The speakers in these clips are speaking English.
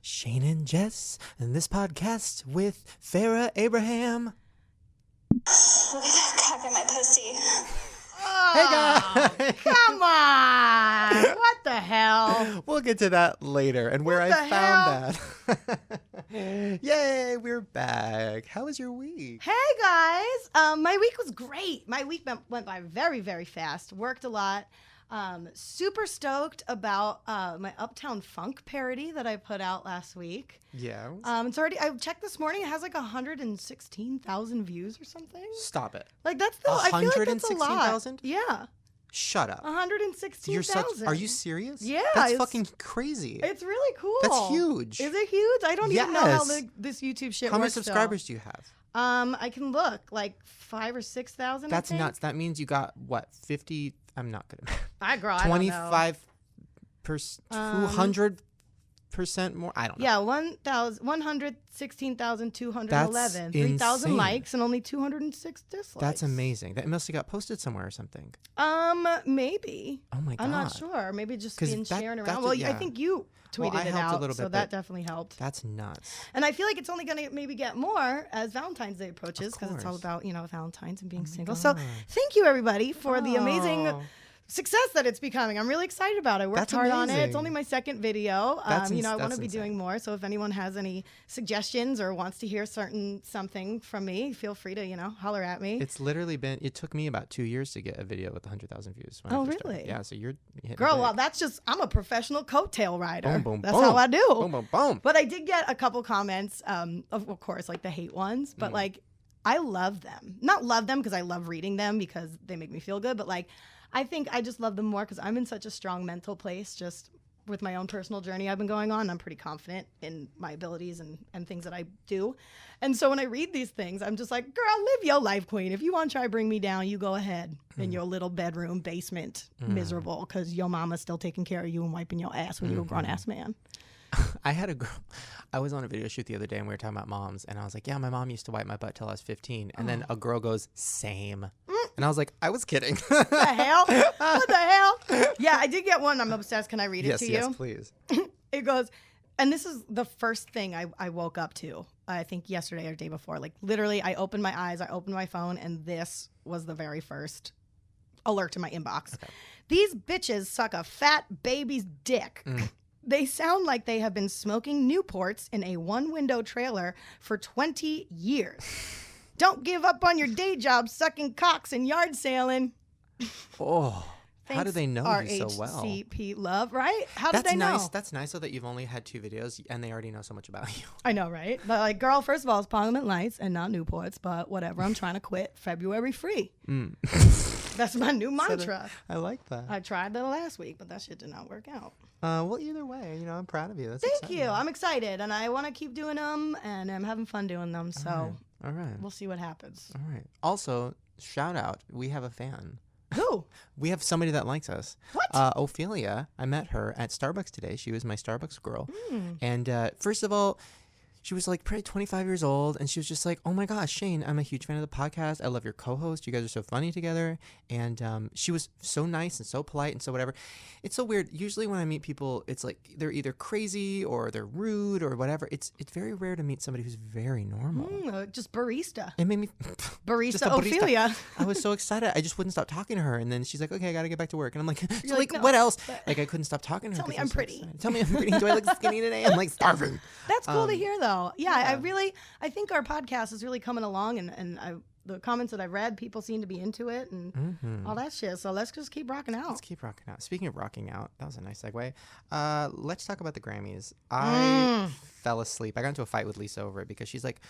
Shane and Jess, and this podcast with Farrah Abraham. Look at that cock in my pussy. Hey guys! Come on! What the hell? We'll get to that later and where I found that. Yay, we're back. How was your week? Hey guys! My week was great. My week went by very, very fast. Worked a lot. Super stoked about my Uptown Funk parody that I put out last week. Yeah. It's already. I checked this morning. It has like 116,000 views or something. Stop it. Like that's the. I feel like that's a lot. 116,000? Yeah. Shut up. 116,000. Are you serious? Yeah. That's fucking crazy. It's really cool. That's huge. Is it huge? I don't even know how this YouTube shit works. How many subscribers do you have? I can look like 5,000 or 6,000. That's nuts. That means you got what? 50. I'm not good at math. 25%. 200% more. I don't know. Yeah, 116,211. 3,000 likes and only 206 dislikes. That's amazing. That must have got posted somewhere or something. Maybe. Oh my god. I'm not sure. Maybe just being shared around. Well, I think you tweeted it out, so that definitely helped. That's nuts. And I feel like it's only going to maybe get more as Valentine's Day approaches because it's all about, Valentine's and being single. So thank you, everybody, for the amazing success that it's becoming. I'm really excited about it. I worked hard on it. It's only my second video. I want to be doing more. So if anyone has any suggestions or wants to hear something from me, feel free to, holler at me. It's literally it took me about 2 years to get a video with 100,000 views. Oh, really? Yeah, so you're hitting Girl, big. well, I'm a professional coattail rider. Boom, boom, that's boom. how I do. Boom, boom, boom. But I did get a couple comments, of course, like the hate ones, but I love them. Not love them because I love reading them because they make me feel good, but I think I just love them more because I'm in such a strong mental place just with my own personal journey I've been going on. I'm pretty confident in my abilities and things that I do. And so when I read these things, I'm just like, girl, live your life, queen. If you want to try to bring me down, you go ahead in your little bedroom basement, miserable, because your mama's still taking care of you and wiping your ass when you're a grown-ass man. I had a girl. I was on a video shoot the other day and we were talking about moms and I was like, yeah, my mom used to wipe my butt till I was 15. And then a girl goes, same. And I was like, I was kidding. What the hell? What the hell? Yeah, I did get one. I'm obsessed. Can I read it to you? Yes, please. It goes, and this is the first thing I woke up to, I think yesterday or the day before. Like literally, I opened my eyes, I opened my phone, and this was the very first alert to my inbox. Okay. These bitches suck a fat baby's dick. They sound like they have been smoking Newports in a one-window trailer for 20 years. Don't give up on your day job sucking cocks and yard sailing. Oh, thanks, how do they know you so well? RHCP Love, right? How did they know? That's nice, though, that you've only had 2 videos and they already know so much about you. I know, right? But like, girl, first of all, it's Parliament Lights and not Newports, but whatever. I'm trying to quit February free. That's my new mantra. I like that. I tried that last week, but that shit did not work out. Well, either way, I'm proud of you. That's Thank exciting. you. I'm excited, and I want to keep doing them, and I'm having fun doing them. So, all right. We'll see what happens. All right. Also, shout out. We have a fan. Who? We have somebody that likes us. What? Ophelia. I met her at Starbucks today. She was my Starbucks girl. And first of all, she was like probably 25 years old, and she was just like, oh my gosh, Shane, I'm a huge fan of the podcast. I love your co-host. You guys are so funny together. And she was so nice and so polite and so whatever. It's so weird. Usually when I meet people, it's like they're either crazy or they're rude or whatever. It's very rare to meet somebody who's very normal. Just barista. It made me... Barista Ophelia. I was so excited. I just wouldn't stop talking to her. And then she's like, okay, I got to get back to work. And I'm like, so like, no, what else? Like, I couldn't stop talking to her. Tell me I'm pretty. So tell me I'm pretty. Do I look skinny today? I'm like starving. That's cool to hear, though. Yeah, I think our podcast is really coming along, and the comments that I've read, people seem to be into it and all that shit. So let's just keep rocking out. Let's keep rocking out. Speaking of rocking out, that was a nice segue. Let's talk about the Grammys. I fell asleep. I got into a fight with Lisa over it because she's like,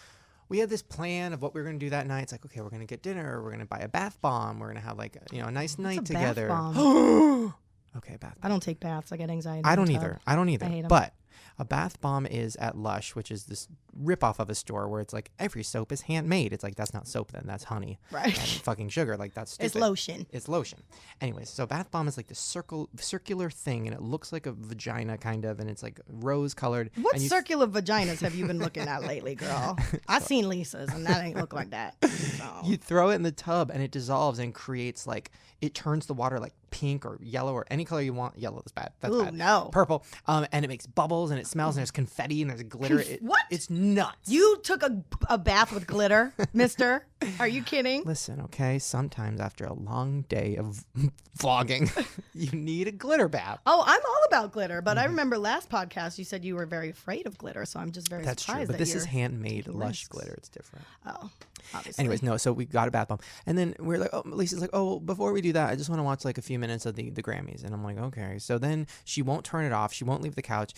we had this plan of what we were going to do that night. It's like, okay, we're going to get dinner. We're going to buy a bath bomb. We're going to have like a nice night together. Bath bomb? Okay, bath bomb. I don't take baths. I get anxiety. I don't either. I hate 'em. But a bath bomb is at Lush, which is this ripoff of a store where it's like every soap is handmade. It's like, that's not soap then, that's honey. Right. And fucking sugar, like that's stupid. It's lotion. It's lotion. Anyways, so bath bomb is like this circular thing, and it looks like a vagina kind of, and it's like rose colored. What circular vaginas have you been looking at lately, girl? I've seen Lisa's, and that ain't look like that. So. You throw it in the tub, and it dissolves and creates like, it turns the water like pink or yellow or any color you want. Yellow is bad. That's Ooh, bad. no. Purple. And it makes bubbles and it smells and there's confetti and there's glitter. What? It's nuts. You took a bath with glitter, mister? Are you kidding? Listen, okay, sometimes after a long day of vlogging, you need a glitter bath. Oh, I'm all about glitter, but I remember last podcast you said you were very afraid of glitter, so I'm just very That's surprised. true, but this is handmade taking lush risks. glitter. It's different. Oh, obviously. Anyways, no, so we got a bath bomb. And then we're like, oh, Lisa's like, oh, before we do that, I just want to watch like a few minutes of the Grammys. And I'm like, okay. So then she won't turn it off. She won't leave the couch.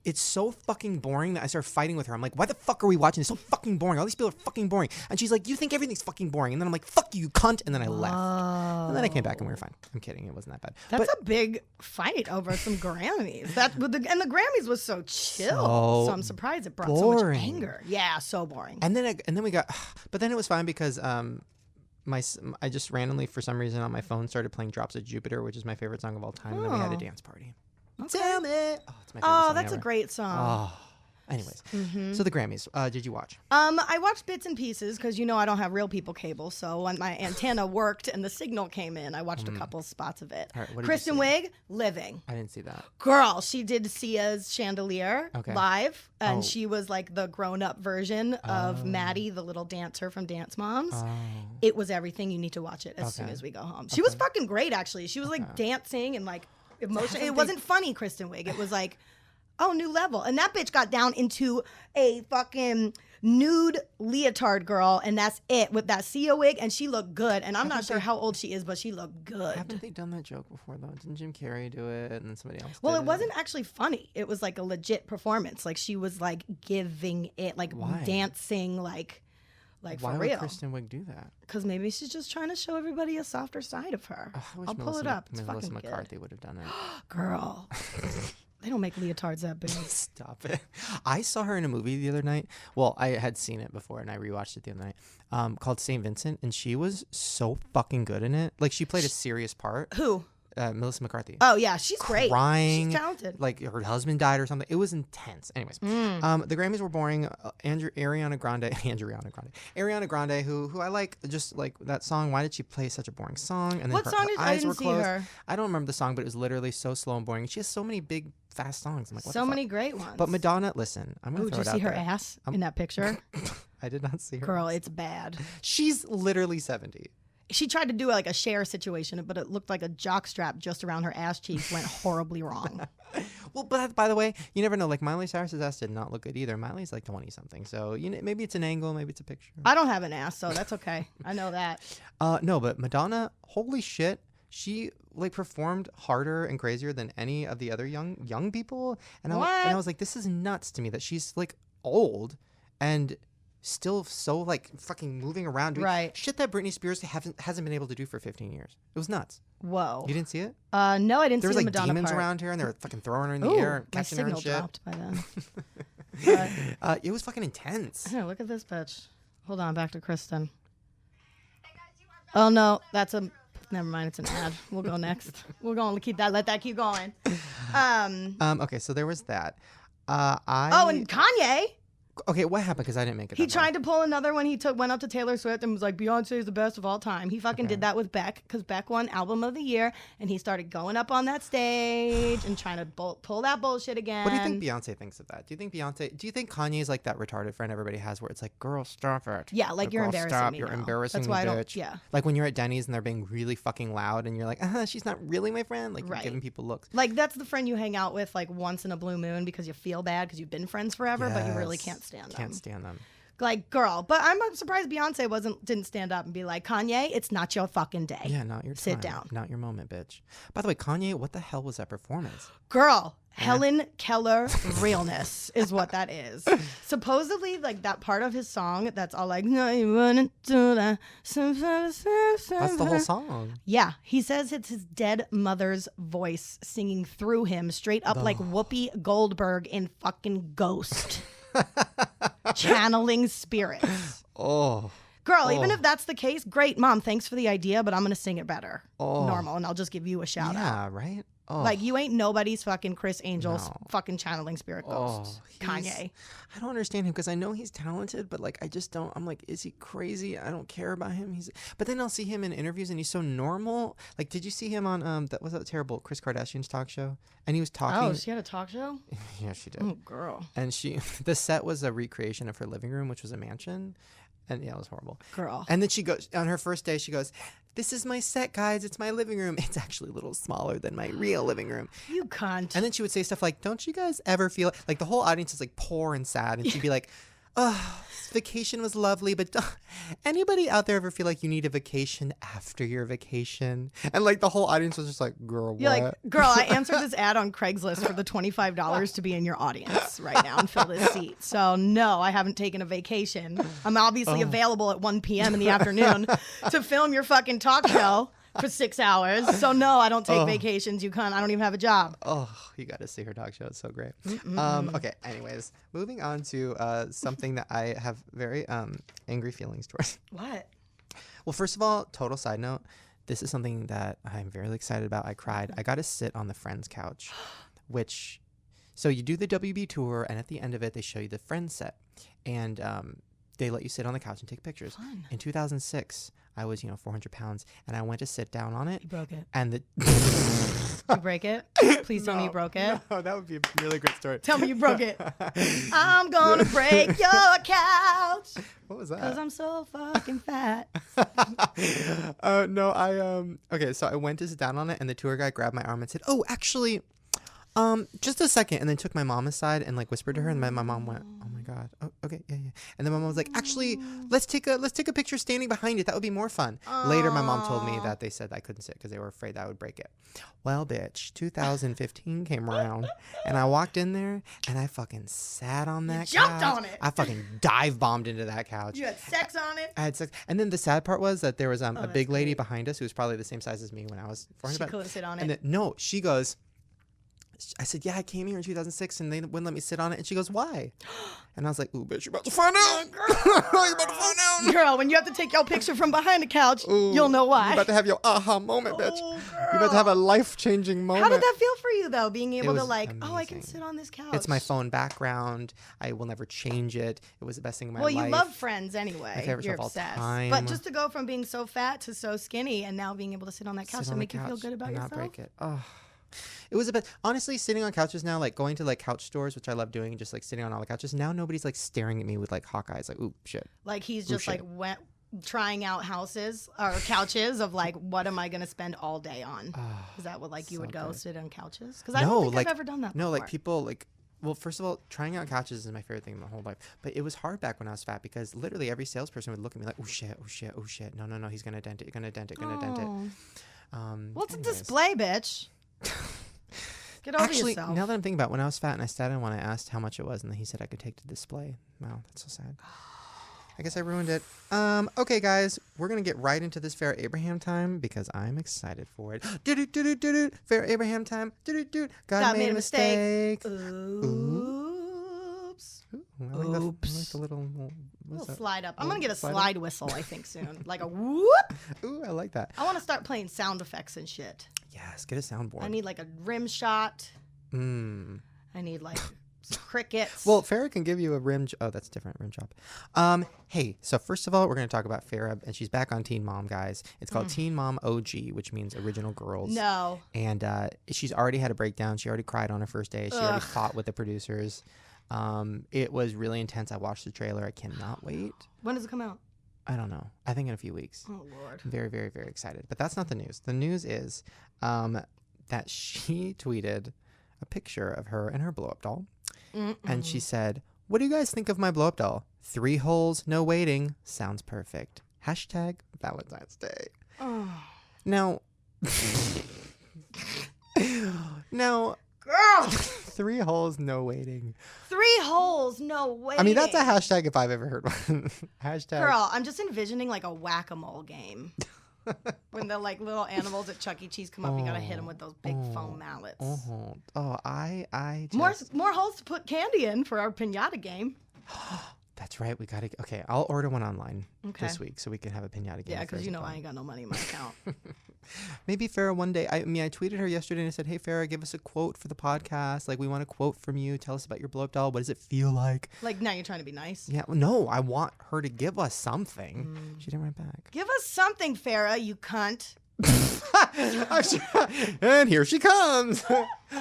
It's so fucking boring that I start fighting with her. I'm like, why the fuck are we watching this? So fucking boring. All these people are fucking boring. And she's like, you think everything's fucking boring. And then I'm like, fuck you, cunt. And then I left. And then I came back and we were fine. I'm kidding. It wasn't that bad. That's a big fight over some Grammys. And the Grammys was so chill. So I'm surprised it brought so much anger. Yeah, so boring. And then we got, but then it was fine because I just randomly for some reason on my phone started playing Drops of Jupiter, which is my favorite song of all time. And then we had a dance party. Okay. Damn it! Oh, it's my favorite song that's ever. a great song. Oh. Anyways, so the Grammys. Did you watch? I watched bits and pieces because I don't have real people cable. So when my antenna worked and the signal came in, I watched a couple spots of it. All right, what did Kristen you see? Wiig, Living. I didn't see that. Girl, she did Sia's Chandelier Okay. live, and Oh. she was like the grown-up version of Maddie, the little dancer from Dance Moms. Oh. It was everything. You need to watch it as soon Okay. as we go home. She was fucking great, actually. She was like dancing and like emotion. It wasn't funny, Kristen Wiig. It was like, oh, new level. And that bitch got down into a fucking nude leotard, girl, and that's it with that Sia wig, and she looked good. And I'm not sure how old she is, but she looked good. Haven't they done that joke before though? Didn't Jim Carrey do it and then somebody else? Well, did it wasn't actually funny. It was like a legit performance. Like she was like giving it, like Why? dancing, like Why for would real. Kristen Wiig do that? Because maybe she's just trying to show everybody a softer side of her. I wish I'll pull Melissa it up. It's Melissa fucking McCarthy good. would have done it. Girl, they don't make leotards that big. Stop it. I saw her in a movie the other night. Well, I had seen it before and I rewatched it the other night. Called St. Vincent, and she was so fucking good in it. Like she played a serious part. Who? Melissa McCarthy. Oh yeah, she's great. Crying, She's talented. like her husband died or something. It was intense. Anyways, the Grammys were boring. Ariana Grande, who I like, just like that song. Why did she play such a boring song? And then What song did I eyes didn't were see closed. her? I don't remember the song, but it was literally so slow and boring. She has so many big, fast songs. I'm like, what So the fuck? many great ones. But Madonna, listen, I'm gonna Ooh, throw did it you see out her there. ass in that picture? I did not see her. Girl, it's bad. She's literally 70. She tried to do like a Cher situation, but it looked like a jockstrap just around her ass cheeks went horribly wrong. Well, but by the way, you never know. Like Miley Cyrus's ass did not look good either. Miley's like 20 something, so maybe it's an angle, maybe it's a picture. I don't have an ass, so that's okay. I know that. No, but Madonna, holy shit, she like performed harder and crazier than any of the other young people, and I was like, this is nuts to me that she's like old and still so like fucking moving around doing Right. shit that Britney Spears hasn't been able to do for 15 years. It was nuts. Whoa. You didn't see it? No, I didn't There was see the like Madonna demons part. around her, and they were fucking throwing her in the Ooh, air, and my catching her and signal shit. dropped by then. But, It was fucking intense. here, look at this bitch. Hold on, back to Kristen. Oh no, that's a. Never mind, it's an ad. We'll go next. We're going to let that keep going. Okay, so there was that. And Kanye. Okay, what happened? Because I didn't make it. He that far. tried to pull another one. He went up to Taylor Swift and was like, Beyonce is the best of all time. He fucking did that with Beck because Beck won Album of the Year, and he started going up on that stage and trying to pull that bullshit again. What do you think Beyonce thinks of that? Do you think Kanye is like that retarded friend everybody has where it's like, girl, stop it. Yeah, like, Or, you're girl, embarrassing stop, me You're now. embarrassing That's me, why I don't- bitch. yeah. Like when you're at Denny's and they're being really fucking loud and you're like, she's not really my friend. Like Right. you're giving people looks. Like, that's the friend you hang out with like once in a blue moon because you feel bad because you've been friends forever, but you really Yes. can't stand them. Can't stand them. Like, girl. But I'm surprised Beyonce didn't stand up and be like, Kanye, it's not your fucking day. Yeah, not your Sit time. down. Not your moment, bitch. By the way, Kanye, what the hell was that performance? Girl, Helen Keller realness is what that is. Supposedly, like that part of his song, that's all like, no, you wouldn't do that. That's the whole song. Yeah, he says it's his dead mother's voice singing through him, straight up like Whoopi Goldberg in fucking Ghost, channeling spirits. Oh. Girl, even if that's the case, great, Mom, thanks for the idea, but I'm going to sing it better. Oh. Normal, and I'll just give you a shout out. Yeah, right? Oh. Like, you ain't nobody's fucking Chris Angel No. fucking channeling spirit ghost. Kanye. I don't understand him because I know he's talented, but like I just don't. I'm like, is he crazy? I don't care about him. But then I'll see him in interviews and he's so normal. Like, did you see him on that terrible Kris Kardashian's talk show? And he was talking. Oh, she had a talk show? Yeah, she did. Oh, girl. And the set was a recreation of her living room, which was a mansion. And yeah, it was horrible. Girl. And then she goes, on her first day, she goes, "This is my set, guys. It's my living room. It's actually a little smaller than my real living room." You cunt. And then she would say stuff like, "Don't you guys ever feel like the whole audience is like poor and sad?" And she'd be like, "Oh, vacation was lovely, but anybody out there ever feel like you need a vacation after your vacation?" And like the whole audience was just like, "Girl, what?" You're like, "Girl, I answered this ad on Craigslist for the $25 to be in your audience right now and fill this seat. So no, I haven't taken a vacation. I'm obviously available at 1 p.m. in the afternoon to film your fucking talk show for 6 hours. So no, I don't take vacations, you cunt. I don't even have a job." Oh, you got to see her talk show. It's so great. Okay, anyways, moving on to something that I have very angry feelings towards. What? Well, first of all, total side note, this is something that I'm very excited about. I cried. I got to sit on the Friends couch, so you do the WB tour, and at the end of it, they show you the Friends set. And they let you sit on the couch and take pictures. Fun. In 2006, I was, 400 pounds, and I went to sit down on it. You broke it. And Did you break it? Please tell me you broke it. No, that would be a really great story. Tell me you broke it. I'm gonna break your couch. What was that? Because I'm so fucking fat. No, okay, so I went to sit down on it, and the tour guide grabbed my arm and said, "Oh, actually, just a second," and then took my mom aside and like whispered to her, and my mom went, "Oh my god, oh, okay, yeah." And then my mom was like, "Actually, let's take a picture standing behind it. That would be more fun." Later, my mom told me that they said I couldn't sit because they were afraid that I would break it. Well, bitch, 2015 came around, and I walked in there, and I fucking sat on that couch. Jumped on it. I fucking dive bombed into that couch. You had sex on it. I had sex. And then the sad part was that there was a that's big lady great. behind us who was probably the same size as me when I was 400 She pounds. couldn't sit on And it. then, no, she goes, I said, "Yeah, I came here in 2006 and they wouldn't let me sit on it." And she goes, "Why?" And I was like, "Ooh, bitch, you about to find out." You about to find out. Girl, when you have to take your picture from behind the couch, you'll know why. You about to have your aha moment, bitch. Oh, You about to have a life-changing moment. How did that feel for you, though, being able to was like, oh, I can amazing. sit on this couch? It's my phone background. I will never change it. It was the best thing in my life. Well, you love Friends anyway. My favorite show You're of all obsessed. time. But just to go from being so fat to so skinny and now being able to sit on that couch Sit to on the make you feel couch good about and yourself. not break it. Oh. It was a bit, honestly, sitting on couches now, like going to like couch stores, which I love doing, just like sitting on all the couches. Now nobody's like staring at me with like hawk eyes, like, "Ooh, shit." Like he's Ooh, just like shit. trying out houses or couches of like, what am I going to spend all day on? Is that what like you so would go good. sit on couches? Because I don't think like, I've ever done that No, before. like people like, well, first of all, trying out couches is my favorite thing in my whole life. But it was hard back when I was fat because literally every salesperson would look at me like, "Oh shit, oh shit, oh shit. No, he's going to dent it. You're going to dent it, going to dent it." Well, it's a anyways. display, bitch. Get over Actually, yourself. now that I'm thinking about it, when I was fat and I sat in one, I asked how much it was, and then he said I could take to display. Wow, that's so sad. I guess I ruined it. Okay, guys, we're gonna get right into this Fair Abraham time because I'm excited for it. Do Fair Abraham time. God made a mistake. Oops. Ooh, I like the little. Little slide up. I'm going to get a slide up? slide whistle, I think, soon. Like a whoop. Ooh, I like that. I want to start playing sound effects and shit. Yes, get a soundboard. I need like a rim shot. Mm. I need like some crickets. Well, Farrah can give you a rim. Oh, that's different. Rim job. Hey, so first of all, we're going to talk about Farrah, and she's back on Teen Mom, guys. It's called Teen Mom OG, which means Original Girls. No. And she's already had a breakdown. She already cried on her first day. She already fought with the producers. It was really intense. I watched the trailer. I cannot wait. When does it come out? I don't know. I think in a few weeks. Oh, Lord. I'm very, very, very excited. But that's not the news. The news is that she tweeted a picture of her and her blow-up doll. And she said, "What do you guys think of my blow-up doll? 3 holes, no waiting. Sounds perfect. Hashtag Valentine's Day." Oh. Now, Girl! 3 holes, no waiting. 3 holes, no way. I mean, that's a hashtag if I've ever heard one. Hashtag. Girl, I'm just envisioning like a whack-a-mole game. When the like little animals at Chuck E. Cheese come up, you gotta hit them with those big foam mallets. I More just... holes to put candy in for our piñata game. That's right. We got to. Okay, I'll order one online Okay. this week so we can have a pinata game. Yeah, for because you know Farrah. I ain't got no money in my account. Maybe Farrah one day. I tweeted her yesterday and I said, "Hey Farrah, give us a quote for the podcast. Like, we want a quote from you. Tell us about your blow up doll. What does it feel like?" Like, now you're trying to be nice. Yeah. No, I want her to give us something. She didn't write back. Give us something, Farrah, you cunt. And here she comes.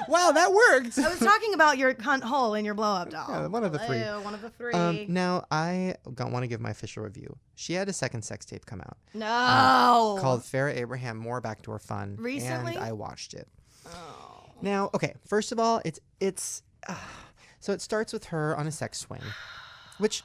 Wow, that worked. I was talking about your cunt hole in your blow-up doll. Yeah, one of the three. One of the three. Now, I want to give my official review. She had a second sex tape come out No. called Farrah Abraham More Backdoor Fun. Recently? And I watched it. Oh. Now, okay, first of all, it's so it starts with her on a sex swing, which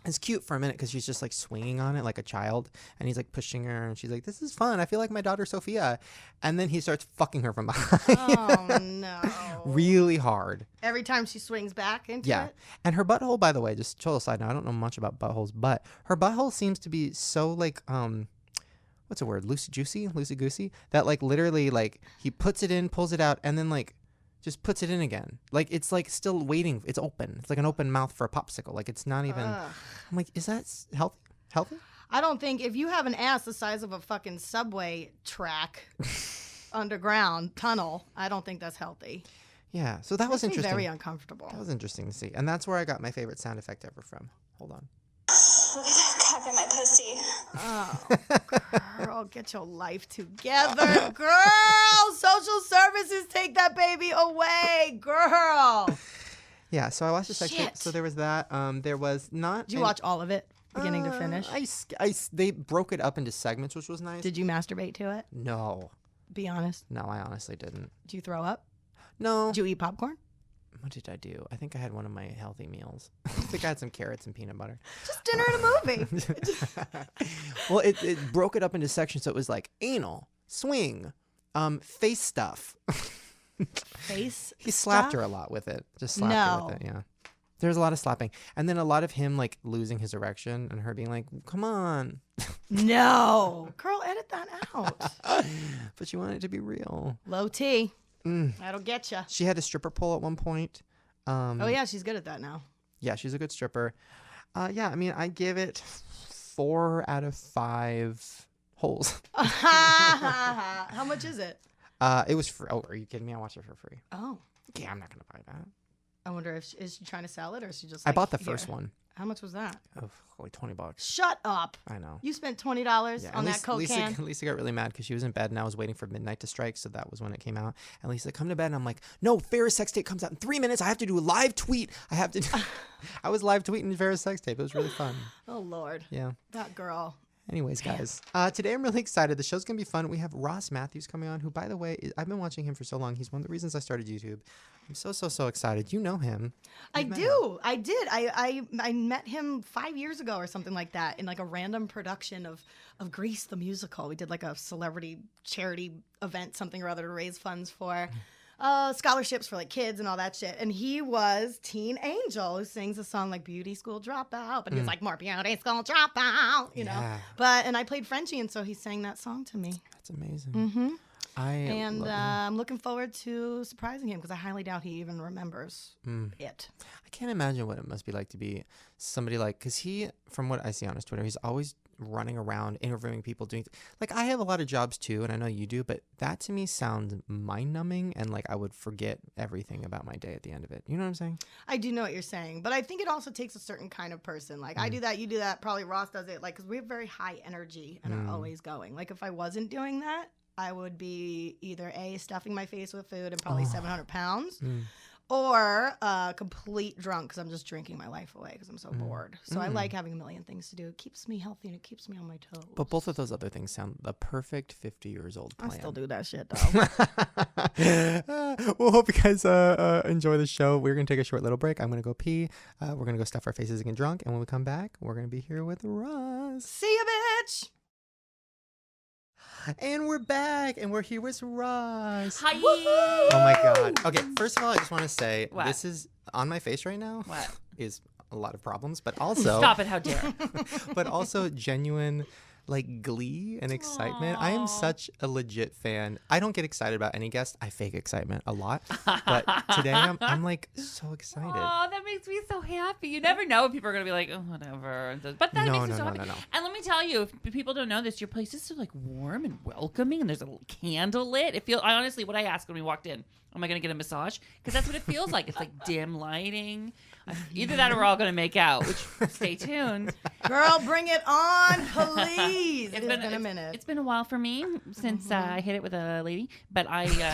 is cute for a minute because she's just like swinging on it like a child, and he's like pushing her, and she's like, "This is fun. I feel like my daughter Sophia," and then he starts fucking her from behind. Oh, no. Really hard. Every time she swings back into Yeah. it? And her butthole, by the way, just total side note, I don't know much about buttholes, but her butthole seems to be so like what's the word? Loosey goosey. That like literally like he puts it in, pulls it out, and then like just puts it in again. Like it's like still waiting. It's open. It's like an open mouth for a popsicle. Like it's not even. Ugh. I'm like, is that healthy? Healthy? I don't think if you have an ass the size of a fucking subway track, underground tunnel, I don't think that's healthy. Yeah. So that was Makes me interesting. very uncomfortable. That was interesting to see, and that's where I got my favorite sound effect ever from. Hold on. Look at that cock in my pussy. Oh, girl, get your life together, girl. Social services, take that baby away, girl. Yeah. So I watched the sex tape. Shit. So there was that. There was not. Did you watch all of it, beginning to finish? They broke it up into segments, which was nice. Did you masturbate to it? No, Be honest. no, I honestly didn't. Did you throw up? No. Did you eat popcorn? What did I do? I think I had one of my healthy meals. I think I had some carrots and peanut butter. Just dinner and a movie. Well, it broke it up into sections, so it was like anal, swing, face stuff. Face. He slapped stuff? her a lot with it. Just slapped her with it. Yeah. There's a lot of slapping, and then a lot of him like losing his erection, and her being like, "Come on," No. Girl, edit that out. but she wanted it to be real. Low T. Mm. That'll get you. She had a stripper pole at one point. Oh, yeah, she's good at that now. Yeah, she's a good stripper. Yeah, I mean, I give it 4 out of 5 holes. How much is it? It was free. Oh, are you kidding me? I watched it for free. Oh. Yeah, I'm not gonna buy that. I wonder if is she trying to sell it or is she just I like, bought the here? first one. How much was that? Oh, like $20. Shut up. I know. You spent $20 Yeah, on and that Coke can? Lisa got really mad because she was in bed and I was waiting for midnight to strike, so that was when it came out. And Lisa, come to bed, and I'm like, no, Farrah's sex tape comes out in 3 minutes. I have to do a live tweet. I was live tweeting Farrah's sex tape. It was really fun. Oh, Lord. Yeah. That girl. Anyways, guys, today I'm really excited. The show's going to be fun. We have Ross Mathews coming on, who, by the way, I've been watching him for so long. He's one of the reasons I started YouTube. I'm so excited. You know him. I You've met do. him. I did. I met him 5 years ago or something like that in like a random production of Grease the musical. We did like a celebrity charity event, something or other, to raise funds for scholarships for like kids and all that shit. And he was Teen Angel, who sings a song like Beauty School Dropout, but he was like, more Beauty School Dropout, you know. Yeah. And I played Frenchie, and so he sang that song to me. That's amazing. Mm-hmm. And I'm looking forward to surprising him because I highly doubt he even remembers it. I can't imagine what it must be like to be somebody like, because he, from what I see on his Twitter, he's always running around interviewing people, doing like, I have a lot of jobs too, and I know you do, but that to me sounds mind numbing, and like I would forget everything about my day at the end of it. You know what I'm saying? I do know what you're saying, but I think it also takes a certain kind of person. Like I do that, you do that, probably Ross does it, like, because we have very high energy and are always going. Like if I wasn't doing that, I would be either A, stuffing my face with food and probably 700 pounds, or complete drunk because I'm just drinking my life away because I'm so bored. So I like having a million things to do. It keeps me healthy and it keeps me on my toes. But both of those other things sound the perfect 50 years old plan. I still do that shit though. We'll hope you guys enjoy the show. We're going to take a short little break. I'm going to go pee. We're going to go stuff our faces and get drunk. And when we come back, we're going to be here with Ross. See ya, bitch! And we're back, and we're here with Ross. Hi. Oh my God. Okay, first of all, I just want to say What? this is on my face right now. What? Is a lot of problems, but also Stop it! How dare! but also genuine like glee and excitement. I am such a legit fan. I don't get excited about any guest. I fake excitement a lot. But today I'm like so excited. Oh, that makes me so happy. You never know if people are going to be like, oh, whatever. But that makes me so happy. No. And let me tell you, if people don't know this, your place is so like warm and welcoming, and there's a little candle lit. I honestly, what I asked when we walked in, am I going to get a massage? Because that's what it feels like. It's like dim lighting. Either that or we're all going to make out, which stay tuned. Girl, bring it on, please. It's been a minute. It's been a while for me since I hit it with a lady, but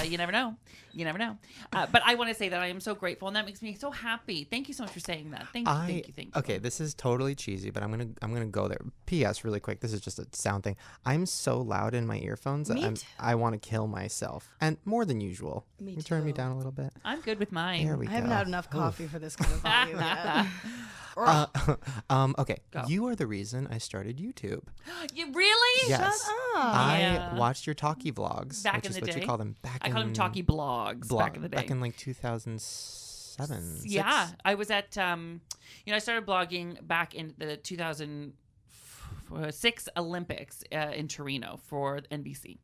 you never know. You never know. But I want to say that I am so grateful, and that makes me so happy. Thank you so much for saying that. Thank you. Okay, this is totally cheesy, but I'm gonna go there. P.S. Really quick. This is just a sound thing. I'm so loud in my earphones that I want to kill myself, and more than usual. Me Can you too. turn me down a little bit? I'm good with mine. There we go. I haven't had enough coffee for this kind of volume yet. Okay. Go. You are the reason I started YouTube. You really? Yes. Shut up. I watched your talkie vlogs, Back which in is the what day. you call them. I called them talkie blogs back in the day. Back in like 2007. Yeah, I was at I started blogging back in the 2006 Olympics in Torino for NBC.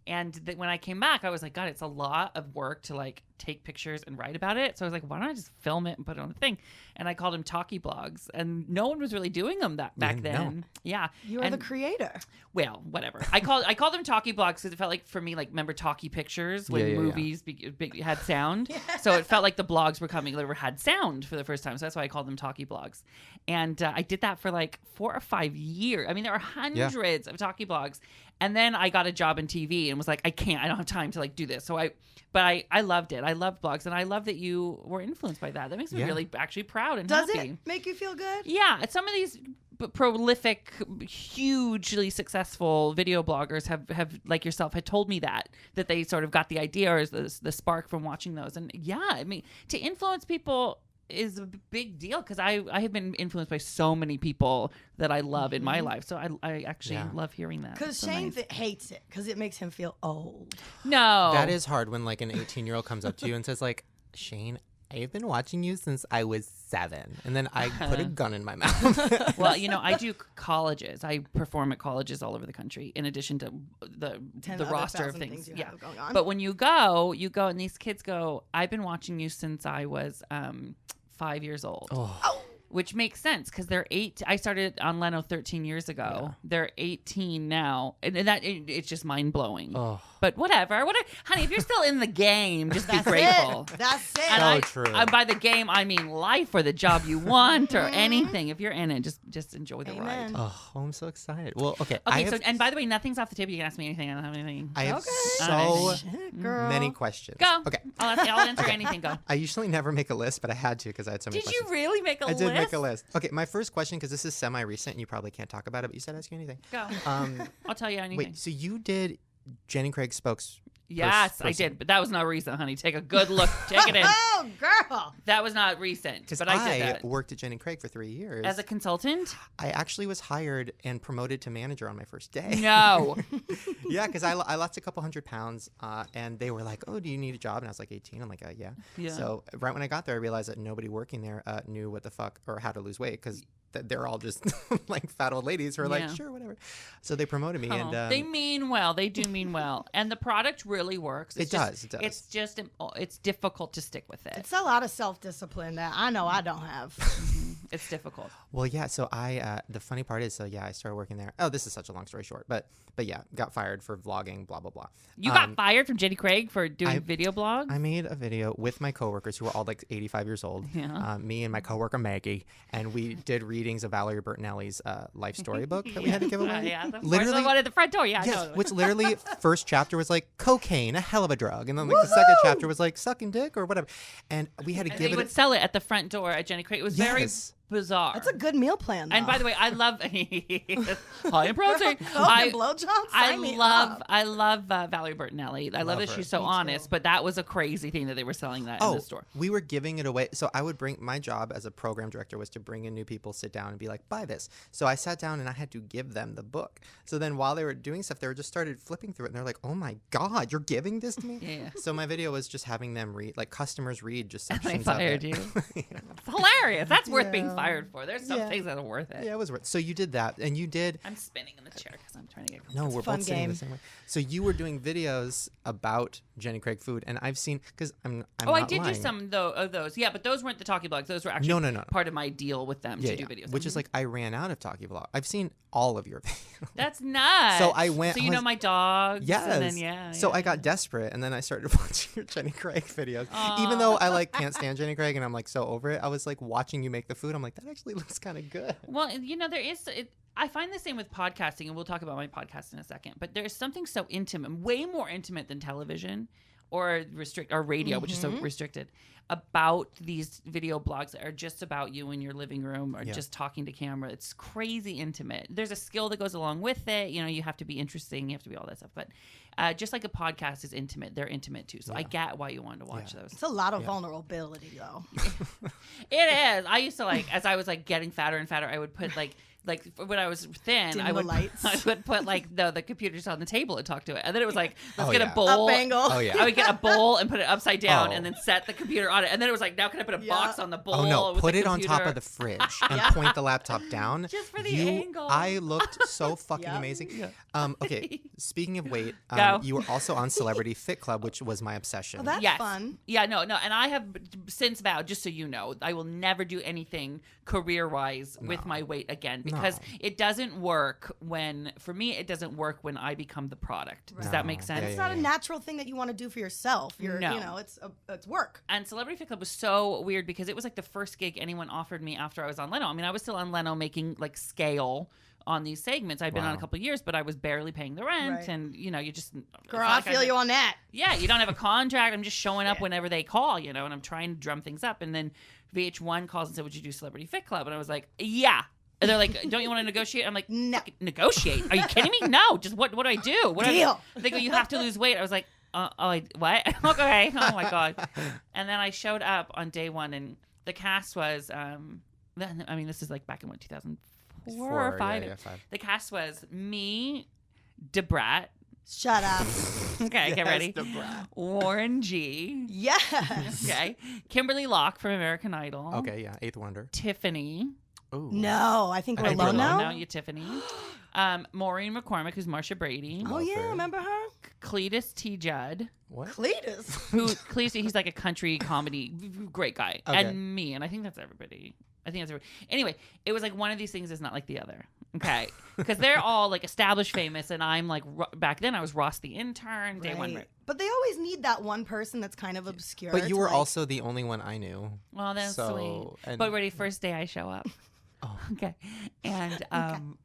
And when I came back, I was like, God, it's a lot of work to like take pictures and write about it. So I was like, why don't I just film it and put it on the thing? And I called them talkie blogs, and no one was really doing them back then. No. Yeah, You are the creator. well, whatever. I called them talkie blogs because it felt like, for me, like, remember talkie pictures when movies had sound? So it felt like the blogs were coming, had sound for the first time. So that's why I called them talkie blogs. And I did that for like 4 or 5 years. I mean, there are hundreds of talkie blogs. And then I got a job in TV and was like, I don't have time to like do this. So I loved it. I loved blogs, and I love that you were influenced by that. That makes me really actually proud and Does happy. it make you feel good? Yeah, some of these prolific, hugely successful video bloggers have like yourself had told me that they sort of got the idea or the spark from watching those. And yeah, I mean, to influence people is a big deal, because I have been influenced by so many people that I love in my life. So I actually love hearing that. Because Shane hates it because it makes him feel old. No. That is hard when like an 18-year-old comes up to you and says like, Shane, I've been watching you since I was 7. And then I put a gun in my mouth. Well, I do colleges. I perform at colleges all over the country, in addition to the roster of things. Yeah. Going on. But when you go and these kids go, I've been watching you since I was 5 years old. Oh. Which makes sense, because they're 8. I started on Leno 13 years ago. Yeah. They're 18 now, and it's just mind blowing. Oh. But whatever, honey. If you're still in the game, just be grateful. That's it. And true. By the game, I mean life or the job you want or anything. If you're in it, just enjoy the ride. Oh, I'm so excited. Well, okay. And by the way, nothing's off the table. You can ask me anything. I don't have anything. I have girl. many questions. Go. Okay. I'll answer anything. Go. I usually never make a list, but I had to because I had so many questions. Did you really make a list? I did make a list. Okay, my first question, because this is semi-recent and you probably can't talk about it, but you said ask you anything. Go. I'll tell you anything. Wait, so you did Jenny Craig spokes? Yes, I did, but that was not recent, honey. Take a good look. Take it in. Oh, girl. That was not recent, but I did that. I worked at Jenny Craig for 3 years. As a consultant? I actually was hired and promoted to manager on my first day. No. Yeah, because I lost a couple 100 pounds, and they were like, oh, do you need a job? And I was like 18. I'm like, yeah. So right when I got there, I realized that nobody working there knew what the fuck or how to lose weight, because they're all just like fat old ladies who are like, sure, whatever. So they promoted me. And they mean well. They do mean well. And the product really works. It does. It's just, it's difficult to stick with it. It's a lot of self-discipline that I know I don't have. It's difficult. Well, yeah. So the funny part is, I started working there. Oh, this is such a long story short, but yeah, got fired for vlogging, blah, blah, blah. You got fired from Jenny Craig for doing video blogs? I made a video with my coworkers who were all like 85 years old. Yeah. Me and my coworker Maggie, and we did readings of Valerie Bertinelli's life story book that we had to give away. Yeah, literally the one at the front door. Yeah, yes, I know. Which literally first chapter was like cocaine, a hell of a drug, and then like the second chapter was like sucking dick or whatever, and we had to give it. They would sell it at the front door at Jenny Craig. It was very bizarre. That's a good meal plan, though. And by the way, I love high in protein. I love Valerie Bertinelli. I love that she's so honest, but that was a crazy thing that they were selling that in the store. We were giving it away. So I would my job as a program director was to bring in new people, sit down and be like, buy this. So I sat down and I had to give them the book. So then while they were doing stuff, they were just started flipping through it and they're like, oh my God, you're giving this to me? Yeah. So my video was just having them read, like customers read just sections and they fired of it. You. It's hilarious. That's worth being fired for. There's some things that are worth it. Yeah, it was worth it. So you did that, and you did. I'm spinning in the chair because I'm trying to get. No, It's a we're fun both sitting game. the same way. So you were doing videos about Jenny Craig food, and I've seen because I'm Oh, I not did lying. do some of those. Yeah, but those weren't the talkie blogs. Those were actually No. part of my deal with them to do videos. Which is like I ran out of talkie vlog. I've seen all of your videos. That's nuts. So I went. So you I know was- my dogs. Yes. And then, yeah. So I got desperate, and then I started watching your Jenny Craig videos. Even though I like can't stand Jenny Craig, and I'm like so over it. I was like watching you make the food. I'm like, that actually looks kind of good. Well, you know, there is. I find the same with podcasting, and we'll talk about my podcast in a second. But there's something so intimate, way more intimate than television or radio, which is so restricted, about these video blogs that are just about you in your living room or just talking to camera. It's crazy intimate. There's a skill that goes along with it. You know, you have to be interesting. You have to be all that stuff. But just like a podcast is intimate, they're intimate too. So I get why you wanted to watch those. It's a lot of vulnerability, though. It is. I used to as I was getting fatter and fatter, I would put like when I was thin, Dim I the would lights. I would put the computers on the table and talk to it, and then it was let's Oh, get yeah. a bowl. Up angle. Oh yeah. I would get a bowl and put it upside down, Oh. and then set the computer on it, and then it was now can I put a box on the bowl? Oh no! with Put the it on top computer? of the fridge and point the laptop down. Just for the angle. I looked so fucking Yeah. amazing. Okay, speaking of weight, Go. you were also on Celebrity Fit Club, which was my obsession. Oh, that's Yes. fun. Yeah, no, and I have since vowed, just so you know, I will never do anything career-wise with my weight again because it doesn't work for me, it doesn't work when I become the product. Does that make sense? It's not a natural thing that you want to do for yourself. No. You know, it's work. And Celebrity Fit Club was so weird because it was like the first gig anyone offered me after I was on Leno. I mean, I was still on Leno making scale on these segments. I'd been on a couple of years, but I was barely paying the rent. Right. And, you know, you just... Girl, I feel you on that. Yeah, you don't have a contract. I'm just showing up whenever they call, you know, and I'm trying to drum things up. And then VH1 calls and said, would you do Celebrity Fit Club? And I was like, yeah. And they're like, don't you want to negotiate? I'm like, No. negotiate? Are you kidding me? No. Just what do I do? Deal. They go, you have to lose weight. I was like, what? Okay. Oh my God. And then I showed up on day one, and the cast was, I mean, this is back in 2004 or 5. Yeah, 5. The cast was me, Debrat. Shut up. Okay, get ready. Debrat. Warren G. Yes. Okay. Kimberly Locke from American Idol. Okay, yeah, Eighth Wonder. Tiffany. Ooh. No, I think we're alone now. You Tiffany. Maureen McCormick, who's Marsha Brady. Oh, yeah, remember her? Cletus T. Judd. What? Cletus. Cletus, he's like a country comedy, great guy. Okay. And me, and I think that's everybody. Anyway, it was one of these things is not like the other. Okay. Because they're all established famous, and I'm back then I was Ross the intern, day one. Right. But they always need that one person that's kind of obscure. But you to, were also the only one I knew. Well, that's sweet. and- But ready, first day I show up. Oh. Okay. And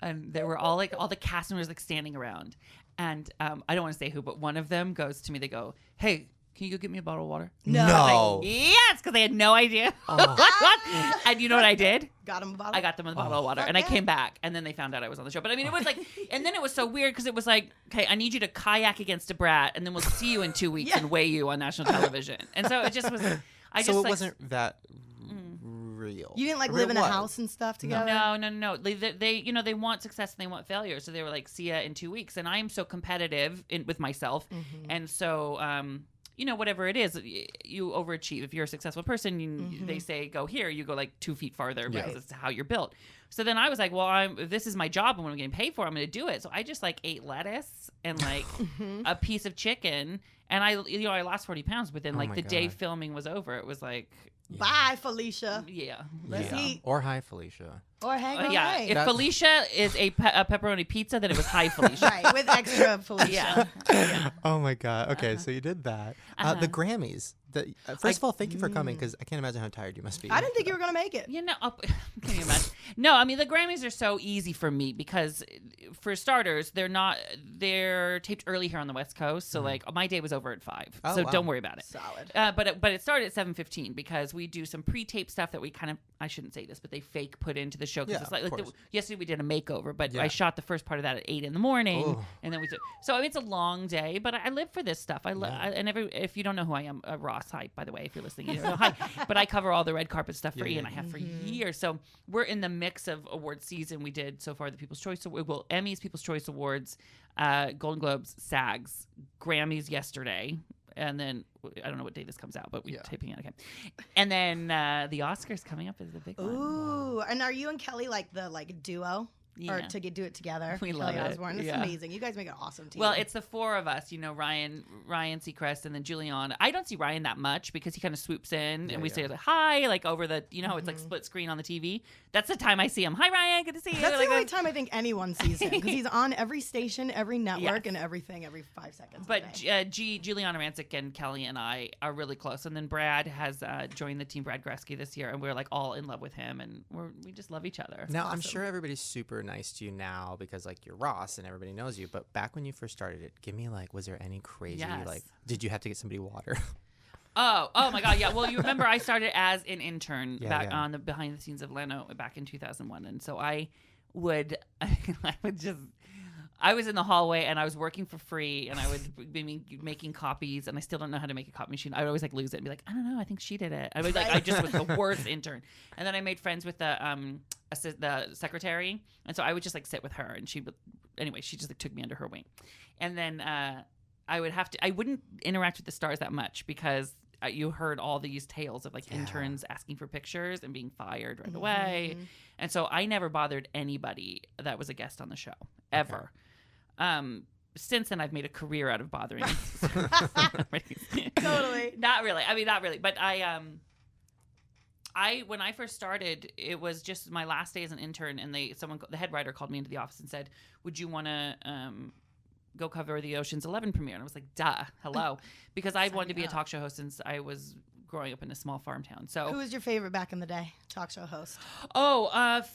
and there were all all the cast members standing around. And I don't want to say who, but one of them goes to me, they go, hey, can you go get me a bottle of water? No. Yes, because they had no idea. What? And you know what I did? Got him a bottle. I got them a bottle of water, and I came back, and then they found out I was on the show. But I mean, it was and then it was so weird because it was okay, I need you to kayak against a brat, and then we'll see you in 2 weeks and weigh you on national television. And so it just was. It wasn't that real. You didn't Or live it in a was. house and stuff together? No. They want success and they want failure. So they were see ya in 2 weeks. And I am so competitive with myself. And so, whatever it is, you overachieve. If you're a successful person, they say, go here, you go 2 feet farther because it's how you're built. So then I was like, well, if this is my job and what I'm getting paid for, I'm going to do it. So I just ate lettuce and a piece of chicken. And I lost 40 pounds within my the day God. filming was over. It was Bye, Felicia. yeah. Let's eat. Or hi, Felicia. Or hang on. Yeah, Hey. if Felicia is a pepperoni pizza, then it was hi Felicia. Right, with extra Felicia. Yeah. Oh my God. Okay, so you did that. The Grammys. First of all, thank you for coming because I can't imagine how tired you must be. I didn't think you were going to make it. Can you imagine? No, I mean the Grammys are so easy for me because, for starters, they're taped early here on the West Coast, so my day was over at 5, Oh, so wow. don't worry about it. Solid. But it started at 7:15 because we do some pre-tape stuff that we I shouldn't say this, but they fake put into the show because Yeah, it's of course. yesterday we did a makeover, but Yeah. I shot the first part of that at 8 in the morning, Oh. and then we did. So I mean, it's a long day, but I live for this stuff. If you don't know who I am, Ross, hi, by the way, if you're listening, you know, hi. But I cover all the red carpet stuff for Ian. I have for years. So we're in the mix of award season. We did so far the People's Choice Award, Emmys, People's Choice Awards, Golden Globes, SAGs, Grammys yesterday. And then I don't know what day this comes out, but we're taping it again. And then the Oscars coming up is the big one. Ooh, and are you and Kelly the duo? or to do it together. We love Kelly it. Osbourne. It's Yeah. amazing. You guys make an awesome team. Well, it's the four of us, Ryan Seacrest, and then Juliana. I don't see Ryan that much because he kind of swoops in and we say like, hi, like over the, it's like split screen on the TV. That's the time I see him. Hi, Ryan. Good to see you. That's like, the only time I think anyone sees him because he's on every station, every network, and everything every 5 seconds. But Juliana Rancic and Kelly and I are really close. And then Brad has joined the team, Brad Gresky, this year, and we're like all in love with him, and we just love each other. Now, I'm sure everybody's super nice to you now because like you're Ross and everybody knows you. But back when you first started it, give me like, was there any crazy like? Did you have to get somebody water? Oh my God, yeah. Well, you remember I started as an intern on the behind the scenes of Leno back in 2001, and so I would I was in the hallway and I was working for free and I would be making copies and I still don't know how to make a copy machine. I would always like lose it and be like, I don't know, I think she did it. I was like, I just was the worst intern. And then I made friends with the secretary, and so I would just like sit with her, and she just like took me under her wing. And then I wouldn't interact with the stars that much because you heard all these tales of like interns asking for pictures and being fired right away. And so I never bothered anybody that was a guest on the show ever. Since then I've made a career out of bothering. Totally. Not really. I mean, not really. But I when I first started, it was just my last day as an intern, and the head writer called me into the office and said, "Would you want to go cover the Ocean's 11 premiere?" And I was like, "Duh, hello," because I wanted to be a talk show host since I was growing up in a small farm town. So, who was your favorite back in the day talk show host?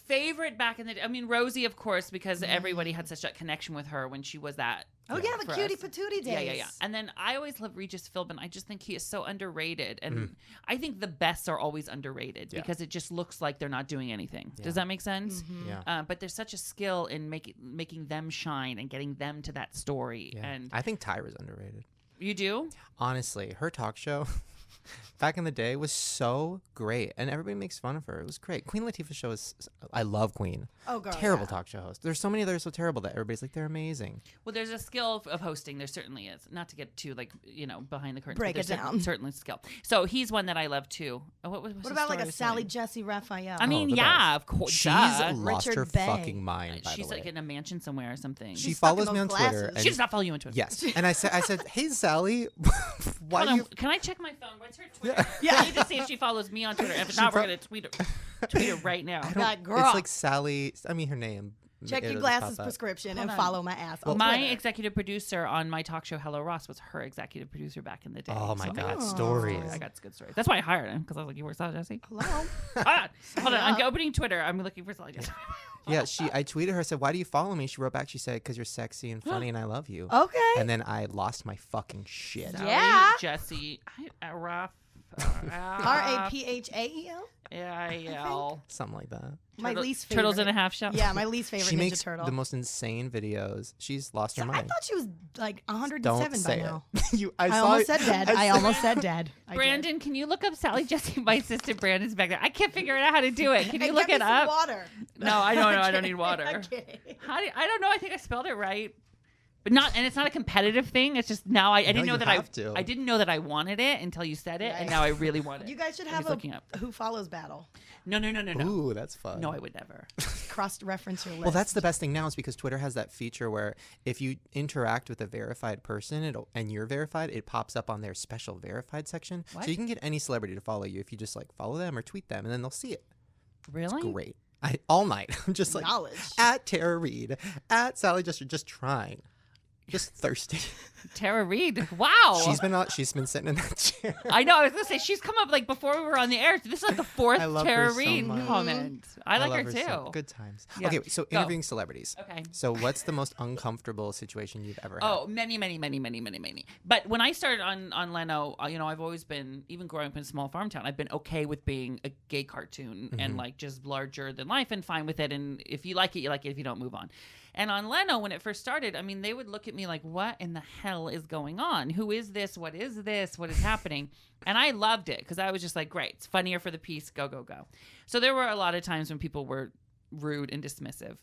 Favorite back in the day. I mean, Rosie, of course, because everybody had such a connection with her when she was that. Oh yeah, the cutie patootie days. Yeah. And then I always love Regis Philbin. I just think he is so underrated, and I think the best are always underrated because it just looks like they're not doing anything. Does that make sense? Yeah. But there's such a skill in making them shine and getting them to that story. Yeah. And I think Tyra's underrated. You do? Honestly, her talk show back in the day was so great, and everybody makes fun of her. It was great. Queen Latifah's show is, I love Queen. Oh, girl, terrible talk show host. There's so many that are so terrible that everybody's like, they're amazing. Well, there's a skill of hosting. There certainly is. Not to get too behind the curtains. Break it down. Certainly skill. So he's one that I love too. What about like a Sally Jesse Raphael? I mean, best. Of course. She's lost Richard her Bay. fucking mind. By She's the way. like in a mansion somewhere or something. She follows me on glasses. Twitter. She does not follow you on Twitter. Yes, and I said, hey Sally, why do you? Can I check my phone? What's her Twitter? Yeah. I need to see if she follows me on Twitter. If not, we're gonna tweet her right now. That girl. It's like Sally. I mean, her name. Check your glasses prescription and follow my ass. On my Twitter. executive producer on my talk show, Hello Ross, was her executive producer back in the day. Oh my God, stories. I got good stories. That's why I hired him, because I was like, you work Sally Jesse? Hello. Hold on. I'm opening Twitter. I'm looking for Sally Jesse. Yeah, I tweeted her, said, why do you follow me? She wrote back, she said, because you're sexy and funny and I love you. Okay. And then I lost my fucking shit. Yeah. Jesse. Raphael. Raphael? Yeah. Something like that. My least favorite. Turtles in a Half Shell. Yeah, my least favorite She Ninja makes Turtle. the most insane videos. She's lost her I mind. thought she was like 107 Don't by say now. it. I almost said dead. I almost said dead. I did. Brandon, can you look up Sally Jesse? My assistant Brandon's back there. I can't figure out how to do it. Can you And look get it me some up? water. No, I don't know. I don't need water. I'm kidding. I don't know. I think I spelled it right. But it's not a competitive thing. It's just now I didn't know that I didn't know that I wanted it until you said it, and now I really want it. You guys should have a Who Follows battle. No. Ooh, that's fun. No, I would never. Cross-reference your list. Well, that's the best thing now is because Twitter has that feature where if you interact with a verified person and you're verified, it pops up on their special verified section. What? So you can get any celebrity to follow you if you just like follow them or tweet them, and then they'll see it. Really? It's great. All night. I'm just like, knowledge. at Tara Reid, at Sally Jester, just trying. Just thirsty. Tara Reid. Wow. She's been sitting in that chair. I know. I was gonna say she's come up like before we were on the air. This is like the fourth I love Tara her so Reid much. comment. I like love her too. Good times. Yeah. Okay, so Go. interviewing celebrities. Okay. So what's the most uncomfortable situation you've ever had? Oh, many. But when I started on Leno, I've always been, even growing up in a small farm town, I've been okay with being a gay cartoon and like just larger than life and fine with it. And if you like it, you like it. If you don't, move on. And on Leno, when it first started, I mean, they would look at me like, what in the hell is going on? Who is this? What is this? What is happening? And I loved it because I was just like, great. It's funnier for the piece. Go, go, go. So there were a lot of times when people were rude and dismissive.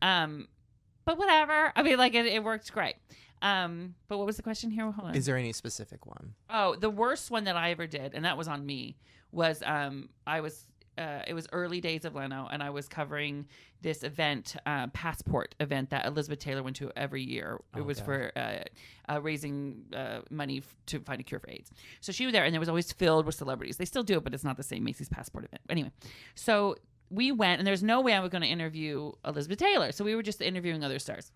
But whatever. I mean, like, it worked great. But what was the question here? Hold on. Is there any specific one? Oh, the worst one that I ever did, and that was on me, was I was it was early days of Leno, and I was covering this event, passport event that Elizabeth Taylor went to every year. It was for raising money to find a cure for AIDS. So she was there, and it was always filled with celebrities. They still do it, but it's not the same Macy's passport event. Anyway, so we went, and there's no way I was going to interview Elizabeth Taylor. So we were just interviewing other stars.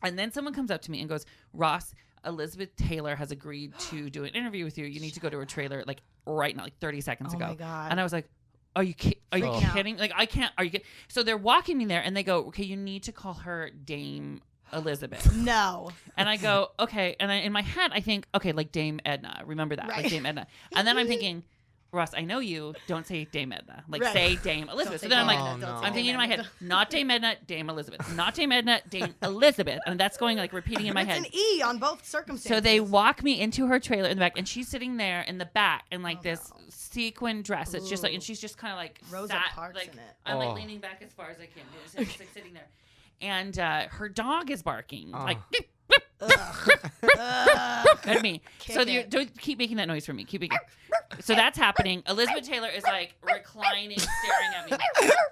And then someone comes up to me and goes, Ross, Elizabeth Taylor has agreed to do an interview with you. You need to go to her trailer like right now, like 30 seconds ago. Oh my God. And I was like, are you kidding? Like, I can't. Are you kidding? So they're walking me there, and they go, okay, you need to call her Dame Elizabeth. No. And I go, okay. And in my head, I think, okay, like Dame Edna. Remember that, Right. like Dame Edna. And then I'm thinking, Ross, I know you. Don't say Dame Edna. Like, Right. say Dame Elizabeth. So then I'm like, I'm thinking in my head, not Dame Edna, Dame Elizabeth. Not Dame Edna, Dame Elizabeth. And that's going, like, repeating in my head. It's an E on both circumstances. So they walk me into her trailer in the back, and she's sitting there in the back in, like, this sequin dress. It's just like, and she's just kind of, like, Rosa Parks like, in it. I'm, like, leaning back as far as I can. It's just, like, sitting there. And her dog is barking. Like, at me. So don't keep making that noise for me. Keep making. So that's happening. Elizabeth Taylor is like reclining, staring at me,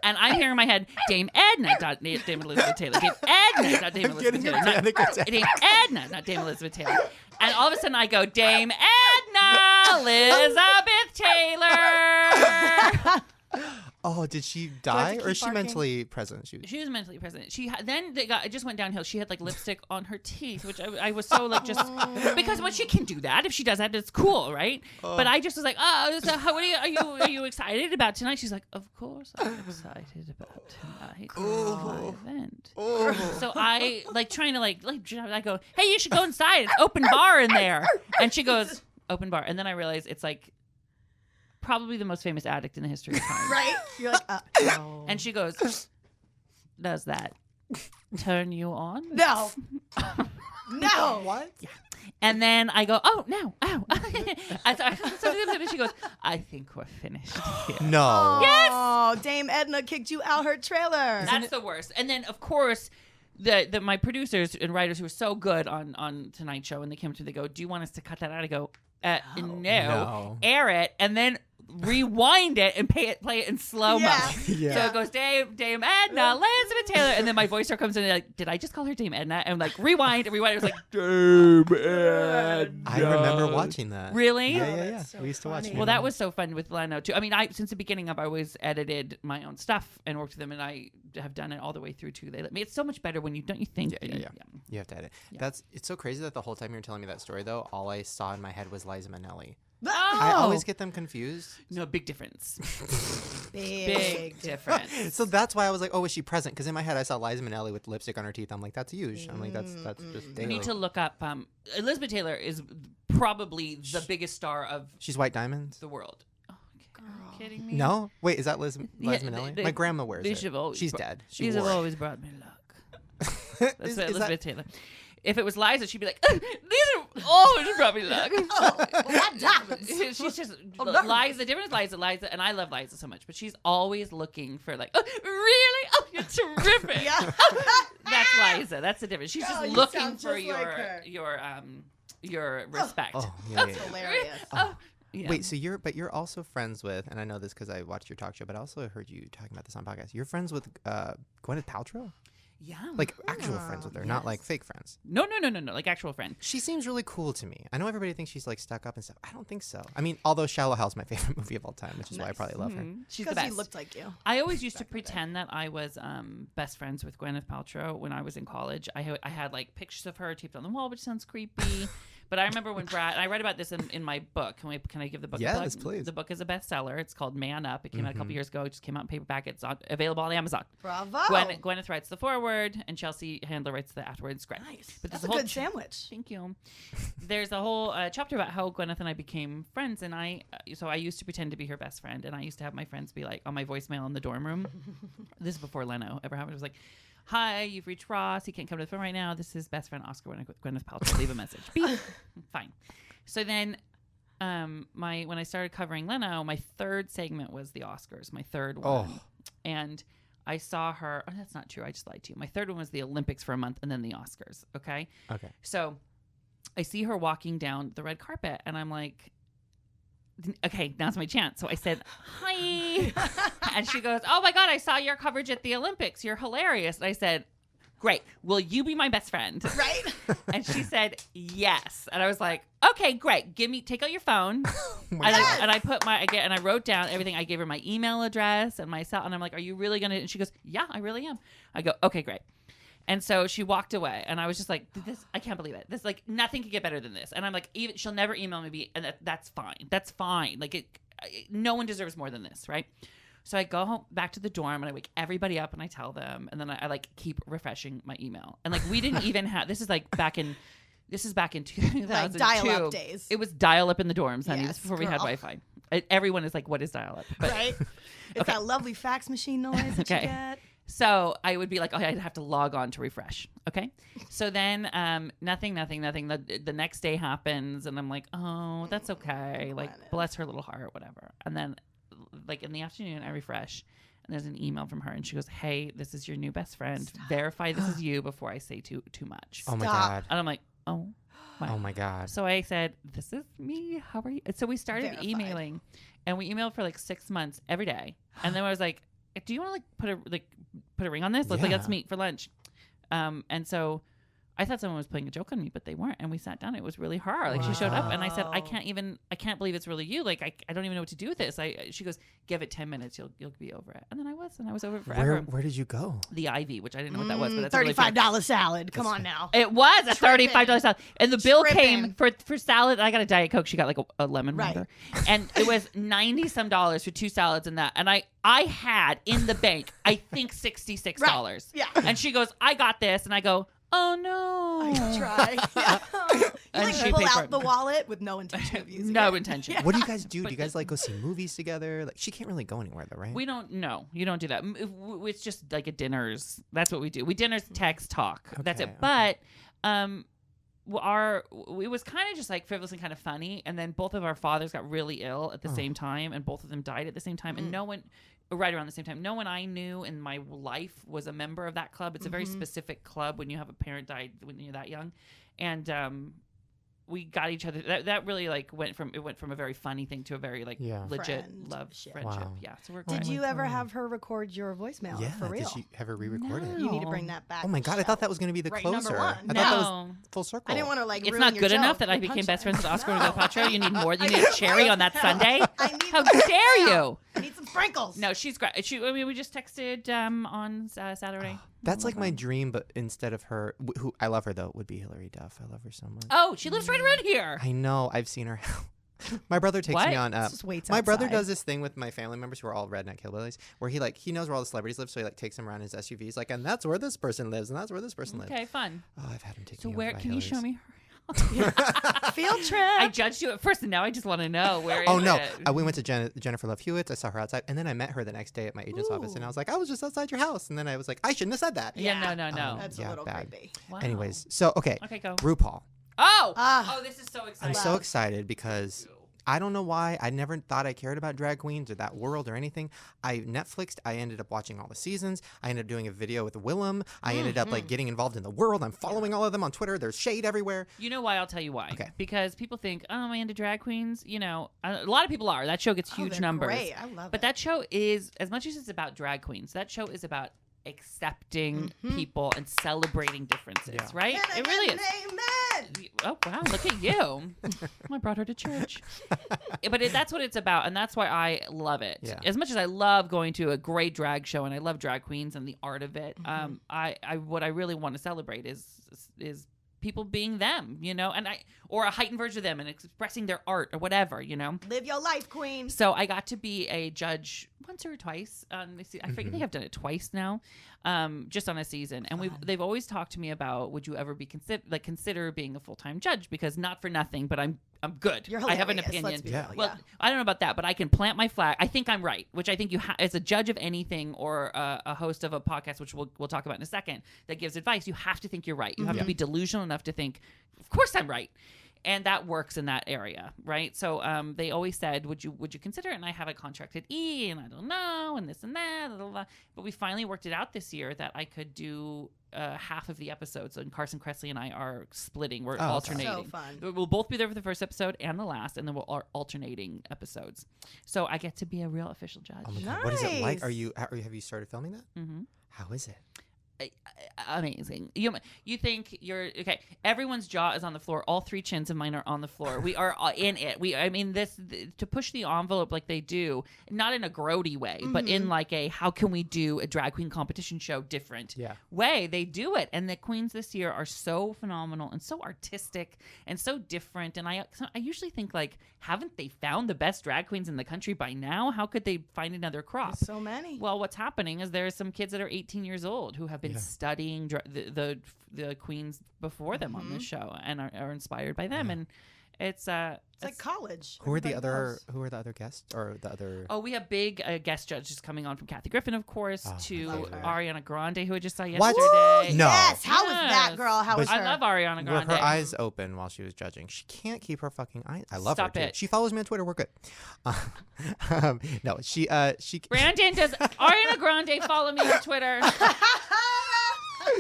and I'm hearing in my head, Dame Edna, not Dame Elizabeth Taylor. Dame Edna, not Dame Elizabeth Taylor. Dame Edna, not Dame Elizabeth Taylor. And all of a sudden I go, Dame Edna, Elizabeth Taylor. Oh, did she die keep or is she barking? mentally present? She was mentally present. Then it just went downhill. She had like lipstick on her teeth, which I was so like just because she can do that. If she does that, it's cool, right? But I just was like, oh, so what are you excited about tonight? She's like, of course I'm excited about tonight. My event. So I like trying to like I go, hey, you should go inside. It's open bar in there. And she goes, open bar. And then I realized it's like probably the most famous addict in the history of time. Right? You're like, no. And she goes, does that turn you on? No. No. What? Yeah. And then I go, oh, no. Oh. So she goes, I think we're finished here. No. Yes. Oh, Dame Edna kicked you out her trailer. That's the worst. And then, of course, my producers and writers who were so good on Tonight Show, and they came to me, they go, do you want us to cut that out? I go, no. Air it, and then rewind it and play it in slow mo. Yeah. So it goes Dame Edna, Elizabeth Taylor, and then my voice comes in and like, did I just call her Dame Edna? And like rewind. It was like Dame Edna. I remember watching that. Really? Yeah. so We used to watch it. funny. Well, that was so fun with Leno too. I mean, since the beginning I've always edited my own stuff and worked with them, and I have done it all the way through too. They let me. It's so much better when you don't you think? Yeah. You have to edit. Yeah. It's so crazy that the whole time you were telling me that story though, all I saw in my head was Liza Minnelli. Oh. I always get them confused. No, big difference. Big difference. So that's why I was like, oh, is she present? Because in my head I saw Liza Minnelli with lipstick on her teeth. I'm like, that's huge. I'm like, that's just You daily. need to look up. Elizabeth Taylor is probably the biggest star of She's White Diamonds. the world. Oh, are you kidding me? No, wait, is that Liza Yeah, Minnelli? My grandma wears these it. have always She's brought- dead. She These have wore it. always brought me luck. That's Is what Elizabeth that- Taylor. If it was Liza, she'd be like, these are always brought me luck. She's just Liza. The difference is Liza, and I love Liza so much, but she's always looking for like, oh, really? Oh, you're terrific. Yeah. That's Liza. That's the difference. She's Oh, just you looking sound for just like her. your respect. Oh, yeah. Hilarious. Oh, yeah. Wait, so you're also friends with, and I know this because I watched your talk show, but I also heard you talking about this on podcast. You're friends with Gwyneth Paltrow, Yeah. like actual friends with her, not like fake friends. No, like actual friend. She seems really cool to me. I know everybody thinks she's like stuck up and stuff. I don't think so. I mean, although Shallow Hal's my favorite movie of all time, which is why I probably love her. She's the Because best. she looked like you. I always used to pretend that I was best friends with Gwyneth Paltrow when I was in college. I had like pictures of her taped on the wall, which sounds creepy. But I remember when Brad, I read about this in my book. Can I give the book a plug? Yes, please. The book is a bestseller. It's called Man Up. It came out a couple years ago. It just came out in paperback. It's available on Amazon. Bravo. Gwyneth writes the foreword, and Chelsea Handler writes the afterward script. Nice. But That's there's a whole good sandwich. Thank you. There's a whole chapter about how Gwyneth and I became friends, and I used to pretend to be her best friend, and I used to have my friends be like on my voicemail in the dorm room. This is before Leno ever happened. It was like, "Hi, you've reached Ross. He can't come to the phone right now. This is best friend Oscar Gwyneth Paltrow. Leave a message." Beep. Fine. So then, when I started covering Leno, my third segment was the Oscars. My third one, and I saw her. Oh, that's not true. I just lied to you. My third one was the Olympics for a month, and then the Oscars. Okay. Okay. So I see her walking down the red carpet, and I'm like, okay, now's my chance. So I said, hi. And she goes, oh my God, I saw your coverage at the Olympics. You're hilarious. And I said, great. Will you be my best friend? Right? And she said, yes. And I was like, okay, great. Take out your phone. And I wrote down everything. I gave her my email address and my cell. And I'm like, are you really going to? And she goes, yeah, I really am. I go, okay, great. And so she walked away, and I was just like, "This, I can't believe it. This, like, nothing could get better than this." And I'm like, "Even she'll never email me, and that's fine. That's fine. Like, no one deserves more than this, right?" So I go home back to the dorm, and I wake everybody up, and I tell them, and then I like keep refreshing my email, and like we didn't even have. This is back in 2002. Like dial-up days. It was dial-up in the dorms, honey. Yes, This is before we had girl. Wi-Fi. Everyone is like, "What is dial-up?" But, Right? It's that lovely fax machine noise that you get. So I would be like, oh, I'd have to log on to refresh. Okay. So then nothing. The next day happens, and I'm like, oh, that's okay. Like, bless her little heart, whatever. And then, like, in the afternoon, I refresh, and there's an email from her, and she goes, hey, this is your new best friend. Stop. Verify this is you before I say too much. Oh, my God. And I'm like, oh, my. Oh, my God. So I said, this is me. How are you? So we started Verified. emailing, and we emailed for like 6 months every day. And then I was like, do you want to like put a ring on this? Let's meet for lunch. And so I thought someone was playing a joke on me, but they weren't. And we sat down. It was really hard. Like, she showed up, and I said, I can't believe it's really you. Like, I don't even know what to do with this. She goes, give it 10 minutes. You'll be over it. And then I was over it forever. Where did you go? The Ivy, which I didn't know what that was, but that's $35 salad. Come on now. It was a $35 salad. And the bill Trippin'. came for salad. I got a Diet Coke. She got like a lemon water. And it was $90-some for 2 salads and that. And I had in the bank, I think $66. Right. Yeah. And she goes, I got this. And I go, oh no. I try. Yeah. You And she like pull paid for out it. the wallet with no intention of using No it. intention. Yeah. What do you guys do? Do you guys like go see movies together? Like, she can't really go anywhere though, right? We don't know. You don't do that. It's just like at dinners. That's what we do. We dinners, text, talk. That's it. Okay. But it was kind of just like frivolous and kind of funny. And then both of our fathers got really ill at the same time, and both of them died at the same time. And no one, right around the same time, no one I knew in my life was a member of that club. It's a very specific club when you have a parent died when you're that young. And we got each other. That really like went from a very funny thing to a very like legit love friendship. Wow. Yeah. So we're Did you ever have her record your voicemail Yeah. for real? Did she have her re-record it? You need to bring that back. Oh my to the God! I thought show. that was going to be the Right, closer. number one. I thought that was full circle. I didn't want to like. It's ruin not your good enough joke. that I Your became best punchline. friends with Oscar No. and Patro. You need more. You need a cherry on that Sunday. I need How some dare sprinkles. you? I need some sprinkles. No, she's great. We just texted on Saturday. That's like my dream, but instead of her, who I love her though, would be Hillary Duff. I love her so much. Oh, she lives right around here. I know. I've seen her. My brother takes What? me on. Just waits My brother outside. does this thing with my family members who are all redneck hillbillies, where he knows where all the celebrities live, so he like takes them around his SUV. He's like, and that's where this person lives, and that's where this person lives. Okay, fun. Oh, I've had him take So me. where over by can you show Hillary's. me her? Field trip. I judged you at first, and now I just want to know where. Oh is no! it? We went to Jennifer Love Hewitt's. I saw her outside, and then I met her the next day at my agent's office, and I was like, I was just outside your house, and then I was like, I shouldn't have said that. Yeah, no. That's Yeah, a little bad. creepy. Wow. Anyways, so okay, go. RuPaul. Oh, Ah. this is so I'm exciting. so excited because I don't know why. I never thought I cared about drag queens or that world or anything. I Netflixed. I ended up watching all the seasons. I ended up doing a video with Willem. I ended up like getting involved in the world. I'm following all of them on Twitter. There's shade everywhere. You know why? I'll tell you why. Okay. Because people think, oh, am I into drag queens? You know, a lot of people are. That show gets huge they're numbers. great. I love But it. that show is, as much as it's about drag queens, that show is about accepting people and celebrating differences, right? And It really is. Amen. Oh, wow, look at you. I brought her to church. But that's what it's about, and that's why I love it. Yeah. As much as I love going to a great drag show and I love drag queens and the art of it, what I really want to celebrate is people being them, you know, or a heightened version of them and expressing their art or whatever, you know. Live your life, queen. So I got to be a judge once or twice. I forget they have done it twice now, just on a season. And they've always talked to me about, would you ever be consider being a full-time judge? Because not for nothing, but I'm good. You're I have an hilarious, let's opinion. be real, Well, yeah. I don't know about that, but I can plant my flag. I think I'm right, which I think you as a judge of anything or a host of a podcast, which we'll talk about in a second, that gives advice. You have to think you're right. You have to be delusional enough to think, of course I'm right. And that works in that area, right? So they always said, would you consider it? And I have a contracted E, and I don't know, and this and that, blah, blah, blah. But we finally worked it out this year that I could do half of the episodes. And Carson Kressley and I are splitting. We're alternating. So fun. We'll both be there for the first episode and the last, and then we'll alternating episodes. So I get to be a real official judge. Oh my God. What is it like? Nice. Have you started filming that? Mm-hmm. How is it? Amazing. You think you're okay. Everyone's jaw is on the floor. All 3 chins of mine are on the floor. We are in it. To push the envelope like they do, not in a grody way, but in like a how can we do a drag queen competition show different way. They do it, and the queens this year are so phenomenal and so artistic and so different. And I usually think like, haven't they found the best drag queens in the country by now? How could they find another crop? There's so many. Well, what's happening is there's some kids that are 18 years old who have been studying the queens before them on this show and are inspired by them, and it's like college. Who are the other guests or the other? Oh, we have big guest judges coming on from Kathy Griffin, of course, to Ariana Grande, who I just saw yesterday. What? No. Yes. How was that, girl? How was her? I love Ariana Grande. With her eyes open while she was judging. She can't keep her fucking eyes. I love her. Too. She follows me on Twitter. We're good. No, she. Brandon, does Ariana Grande follow me on Twitter?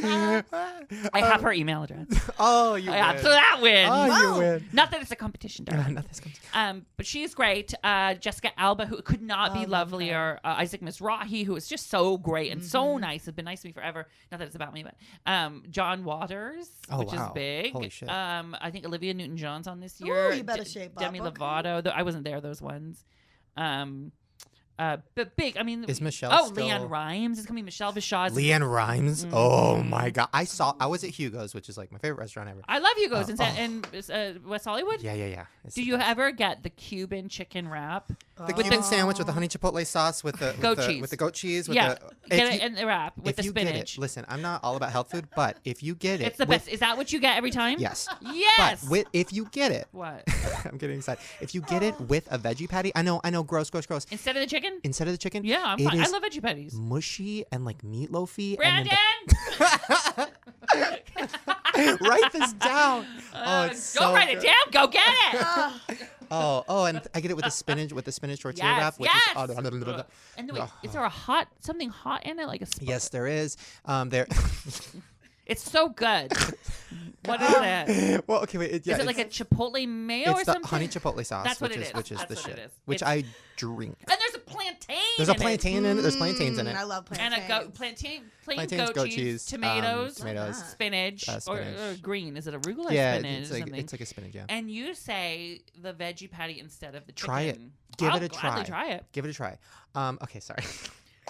I have her email address. Oh, you win. So that wins. Oh, you win. Not that it's a competition, darling. Not this competition. But she's great. Jessica Alba, who could not be lovelier. Isaac Mizrahi, who is just so great and so nice. Has been nice to me forever. Not that it's about me, but John Waters, which is big. Holy shit. I think Olivia Newton-John's on this year. Ooh, you better shape up. Demi Lovato. I wasn't there, those ones. But big. I mean, is Michelle? Oh, still... Leanne Rimes is coming. Michelle Visage. Leanne Rimes. Oh my God! I was at Hugo's, which is like my favorite restaurant ever. I love Hugo's in West Hollywood. Yeah. Do you ever get the Cuban chicken wrap? The Cuban sandwich with the honey chipotle sauce with the goat cheese. With the goat cheese. With get it in the wrap with the if you spinach. Get it, listen, I'm not all about health food, but if you get it, it's the best. Is that what you get every time? Yes. Yes. But if you get it, what? I'm getting excited. If you get it with a veggie patty, I know, gross. Instead of the chicken. Yeah, I'm fine. I love veggie patties. Mushy and like meatloafy. Brandon! Write this down. Go write it down. Go get it. And I get it with the spinach tortilla wrap. Which is, and wait, is there something hot in it, like a? Yes, there is. It's so good. What is it? Well, okay, wait. Is it like a chipotle mayo or something? It's the honey chipotle sauce. That's what it is. Which is That's the what shit. it is. Which I drink. And there's a plantain. There's a plantain in it. There's plantains in it. I love plantains. And a plain goat cheese, tomatoes, spinach, or green. Is it arugula or spinach? It's like a spinach, yeah. And you say the veggie patty instead of the chicken. Try it. Give it a try. Give it a try. Okay, sorry.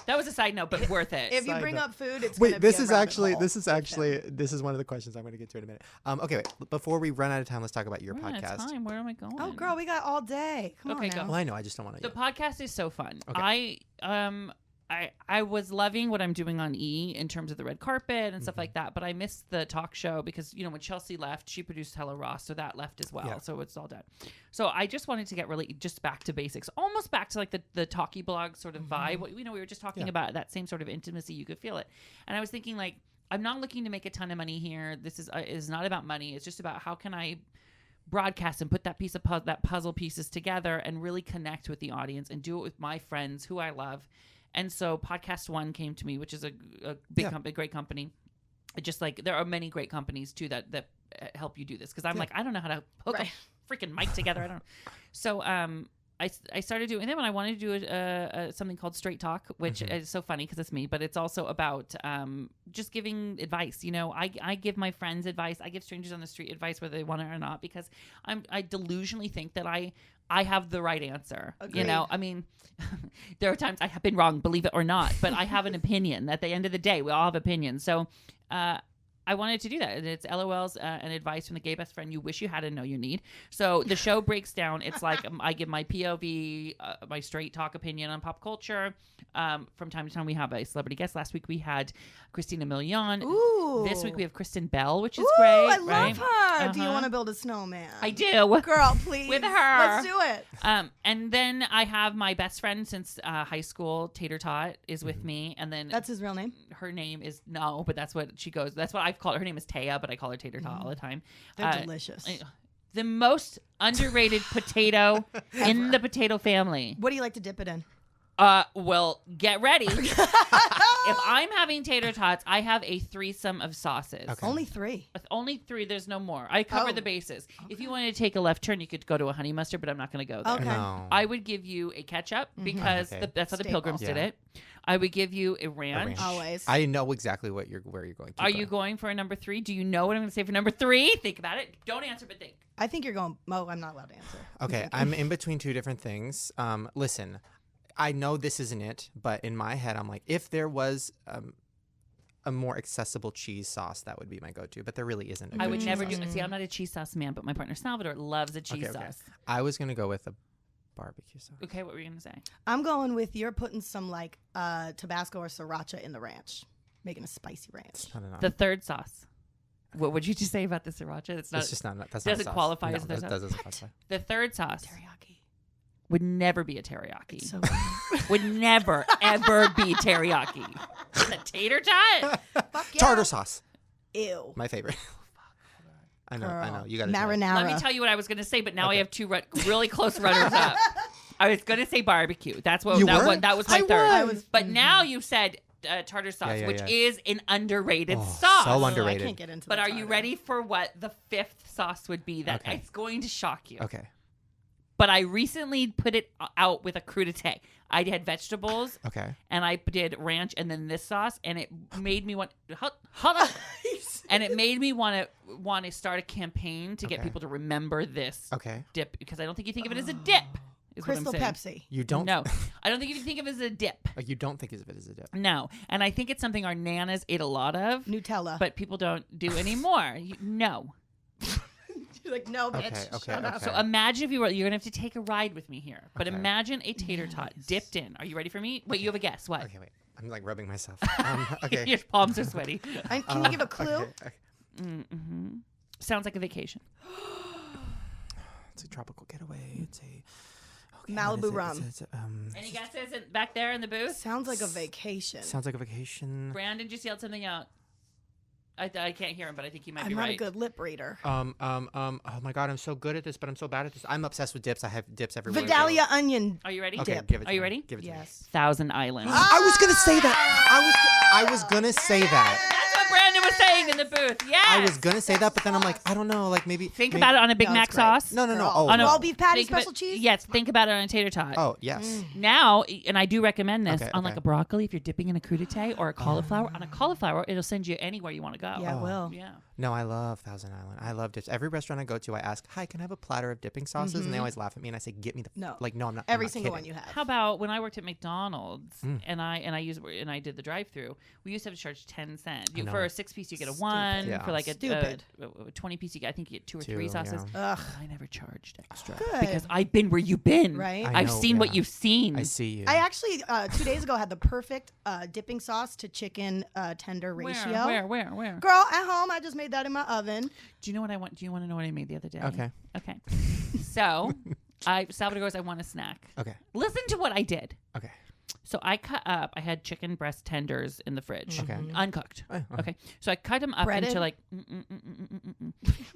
That was a side note, but worth it. If you bring up food, it's wait. This is one of the questions I'm going to get to in a minute. Okay, wait. Before we run out of time, let's talk about your podcast. Time. Where am I going? Oh, girl, we got all day. Come on now. Go. Well, I know. I just don't want to. The podcast is so fun. Okay. I was loving what I'm doing on E in terms of the red carpet and stuff like that, but I missed the talk show because, when Chelsea left, she produced Hello Ross, so that left as well. Yeah. So it's all done. So I just wanted to get really just back to basics, almost back to like the talkie blog sort of vibe. We were just talking about that same sort of intimacy. You could feel it. And I was thinking like, I'm not looking to make a ton of money here. This is not about money. It's just about how can I broadcast and put that puzzle pieces together and really connect with the audience and do it with my friends who I love. And so Podcast One came to me, which is a big company, great company. Just like there are many great companies too that help you do this. Because I'm like, I don't know how to hook a freaking mic together. I don't know. So I started doing them, and I wanted to do something called Straight Talk, which is so funny because it's me, but it's also about just giving advice. I give my friends advice. I give strangers on the street advice, whether they want it or not, because I delusionally think that I have the right answer. Agreed. I mean, there are times I have been wrong, believe it or not, but I have an opinion. At the end of the day, we all have opinions. So I wanted to do that. It's LOLs and advice from the gay best friend you wish you had and know you need. So the show breaks down. It's like I give my POV, my straight talk opinion on pop culture. From time to time, we have a celebrity guest. Last week, we had Christina Milian. Ooh. This week, we have Kristen Bell, which is great. I love her. Uh-huh. Do you want to build a snowman? I do. Girl, please. With her. Let's do it. And then I have my best friend since high school, Tater Tot, is with me. And then That's his real name? her name is but that's what she goes. That's what I've called her. Her name is Taya, but I call her Tater Tot all the time. They're delicious. The most underrated potato in the potato family. What do you like to dip it in? Well, get ready. If I'm having tater tots, I have a threesome of sauces. Okay. Only 3. With only 3, there's no more. I cover the bases. Okay. If you wanted to take a left turn, you could go to a honey mustard, but I'm not going to go there. Okay. No. I would give you a ketchup because that's how the Pilgrims did it. I would give you a ranch. Always. I know exactly where you're going to. Are you going for a number 3? Do you know what I'm going to say for number 3? Think about it. Don't answer, but think. I think you're going. Oh, I'm not allowed to answer. Okay, I'm in between 2 different things. Listen, I know this isn't it, but in my head, I'm like, if there was a more accessible cheese sauce, that would be my go-to. But there really isn't. I would never do. See, I'm not a cheese sauce man, but my partner Salvador loves a cheese sauce. I was gonna go with a barbecue sauce. Okay, what were you gonna say? I'm going with you're putting some like Tabasco or sriracha in the ranch, making a spicy ranch. Not enough. The third sauce. What would you just say about the sriracha? It's not. It's just not. That's doesn't not qualify no, as a third sauce. That doesn't qualify. The third sauce Teriyaki. would never be a teriyaki. So Would never ever be teriyaki. The tater tot. fuck yeah. Tartar sauce. Ew. My favorite. I know. Girl. You got to Marinara. Let me tell you what I was going to say, but now I have 2 really close runners up. I was going to say barbecue. That's what You that, were? that was my third. I was. But now you said tartar sauce, Yeah, which yeah. is an underrated Oh, sauce. so underrated. I can't get into But the are you tartar. ready for what the 5th sauce would be? That Okay. it's going to shock you. Okay. But I recently put it out with a crudité. I had vegetables. Okay. And I did ranch and then this sauce, and it made me want. Hold on. And it made me want to start a campaign to get Okay. people to remember this Okay. dip, because I don't think you think of it as a dip. Is what I'm Crystal saying. Pepsi. You don't. No, I don't think you think of it as a dip. Like you don't think of it as a dip. No, and I think it's something our nanas ate a lot of, Nutella. but people don't do anymore. No. You're like, no, bitch. Okay, okay, Shut up. okay. So imagine if you were. You're gonna have to take a ride with me here. But Okay. imagine a tater tot dipped in. Are you ready for me? Wait, you have a guess. What? Okay, wait. I'm like rubbing myself. Okay. Your palms are sweaty. Can you give a clue? Okay. Mm-hmm. Sounds like a vacation. It's a tropical getaway. It's a Malibu rum. Any guesses back there in the booth? Sounds like a vacation. Sounds like a vacation. Brandon just yelled something out. I can't hear him, but I think he might I'm be not right. a good lip reader. Oh my God, I'm so good at this, but I'm so bad at this. I'm obsessed with dips. I have dips everywhere. Vidalia onion. Are you ready? Okay, dip. give it to Are you me. ready? Give it to me. Yes. Thousand Island. I was gonna say that. I was gonna say that. That's what Brandon was saying in the booth. Yes. I was gonna say that, but then I'm like, I don't know. Like maybe Think maybe, about it on a Big No, Mac it's great. sauce. No. Girl. Oh, On a- no. All beef patty, Think of special it- cheese. Yes. Think about it on a tater tot. Oh yes. Now, and I do recommend this Okay, on like okay. a broccoli if you're dipping in a crudité or a cauliflower. On a cauliflower, it'll send you anywhere you want to go. Yeah, it will. Yeah. No, I love Thousand Island. I love dips. Every restaurant I go to, I ask, "Hi, can I have a platter of dipping sauces?" And they always laugh at me, and I say, "Get me the No. Like, no, I'm not. Every I'm not single kidding. one you have. How about when I worked at McDonald's and I did the drive-through? We used to have to charge 10 cents. I know. For a 6-piece, you get a 1. Yeah. For like a Stupid. 20-piece, you get, I think you get 2 or 3 Two, sauces. yeah. Ugh. I never charged extra Good. because I've been where you've been. Right? I I've know, seen what yeah. you've seen. I see you. I actually 2 days ago had the perfect dipping sauce to chicken tender ratio. Where? Girl, at home, I just made that in my oven. Do you know what I want? Do you want to know what I made the other day? Okay. Okay. So, Salvador goes, I want a snack. Okay. Listen to what I did. Okay. So I cut up. I had chicken breast tenders in the fridge, Okay. uncooked. Oh, Okay, so I cut them up Breaded? into like.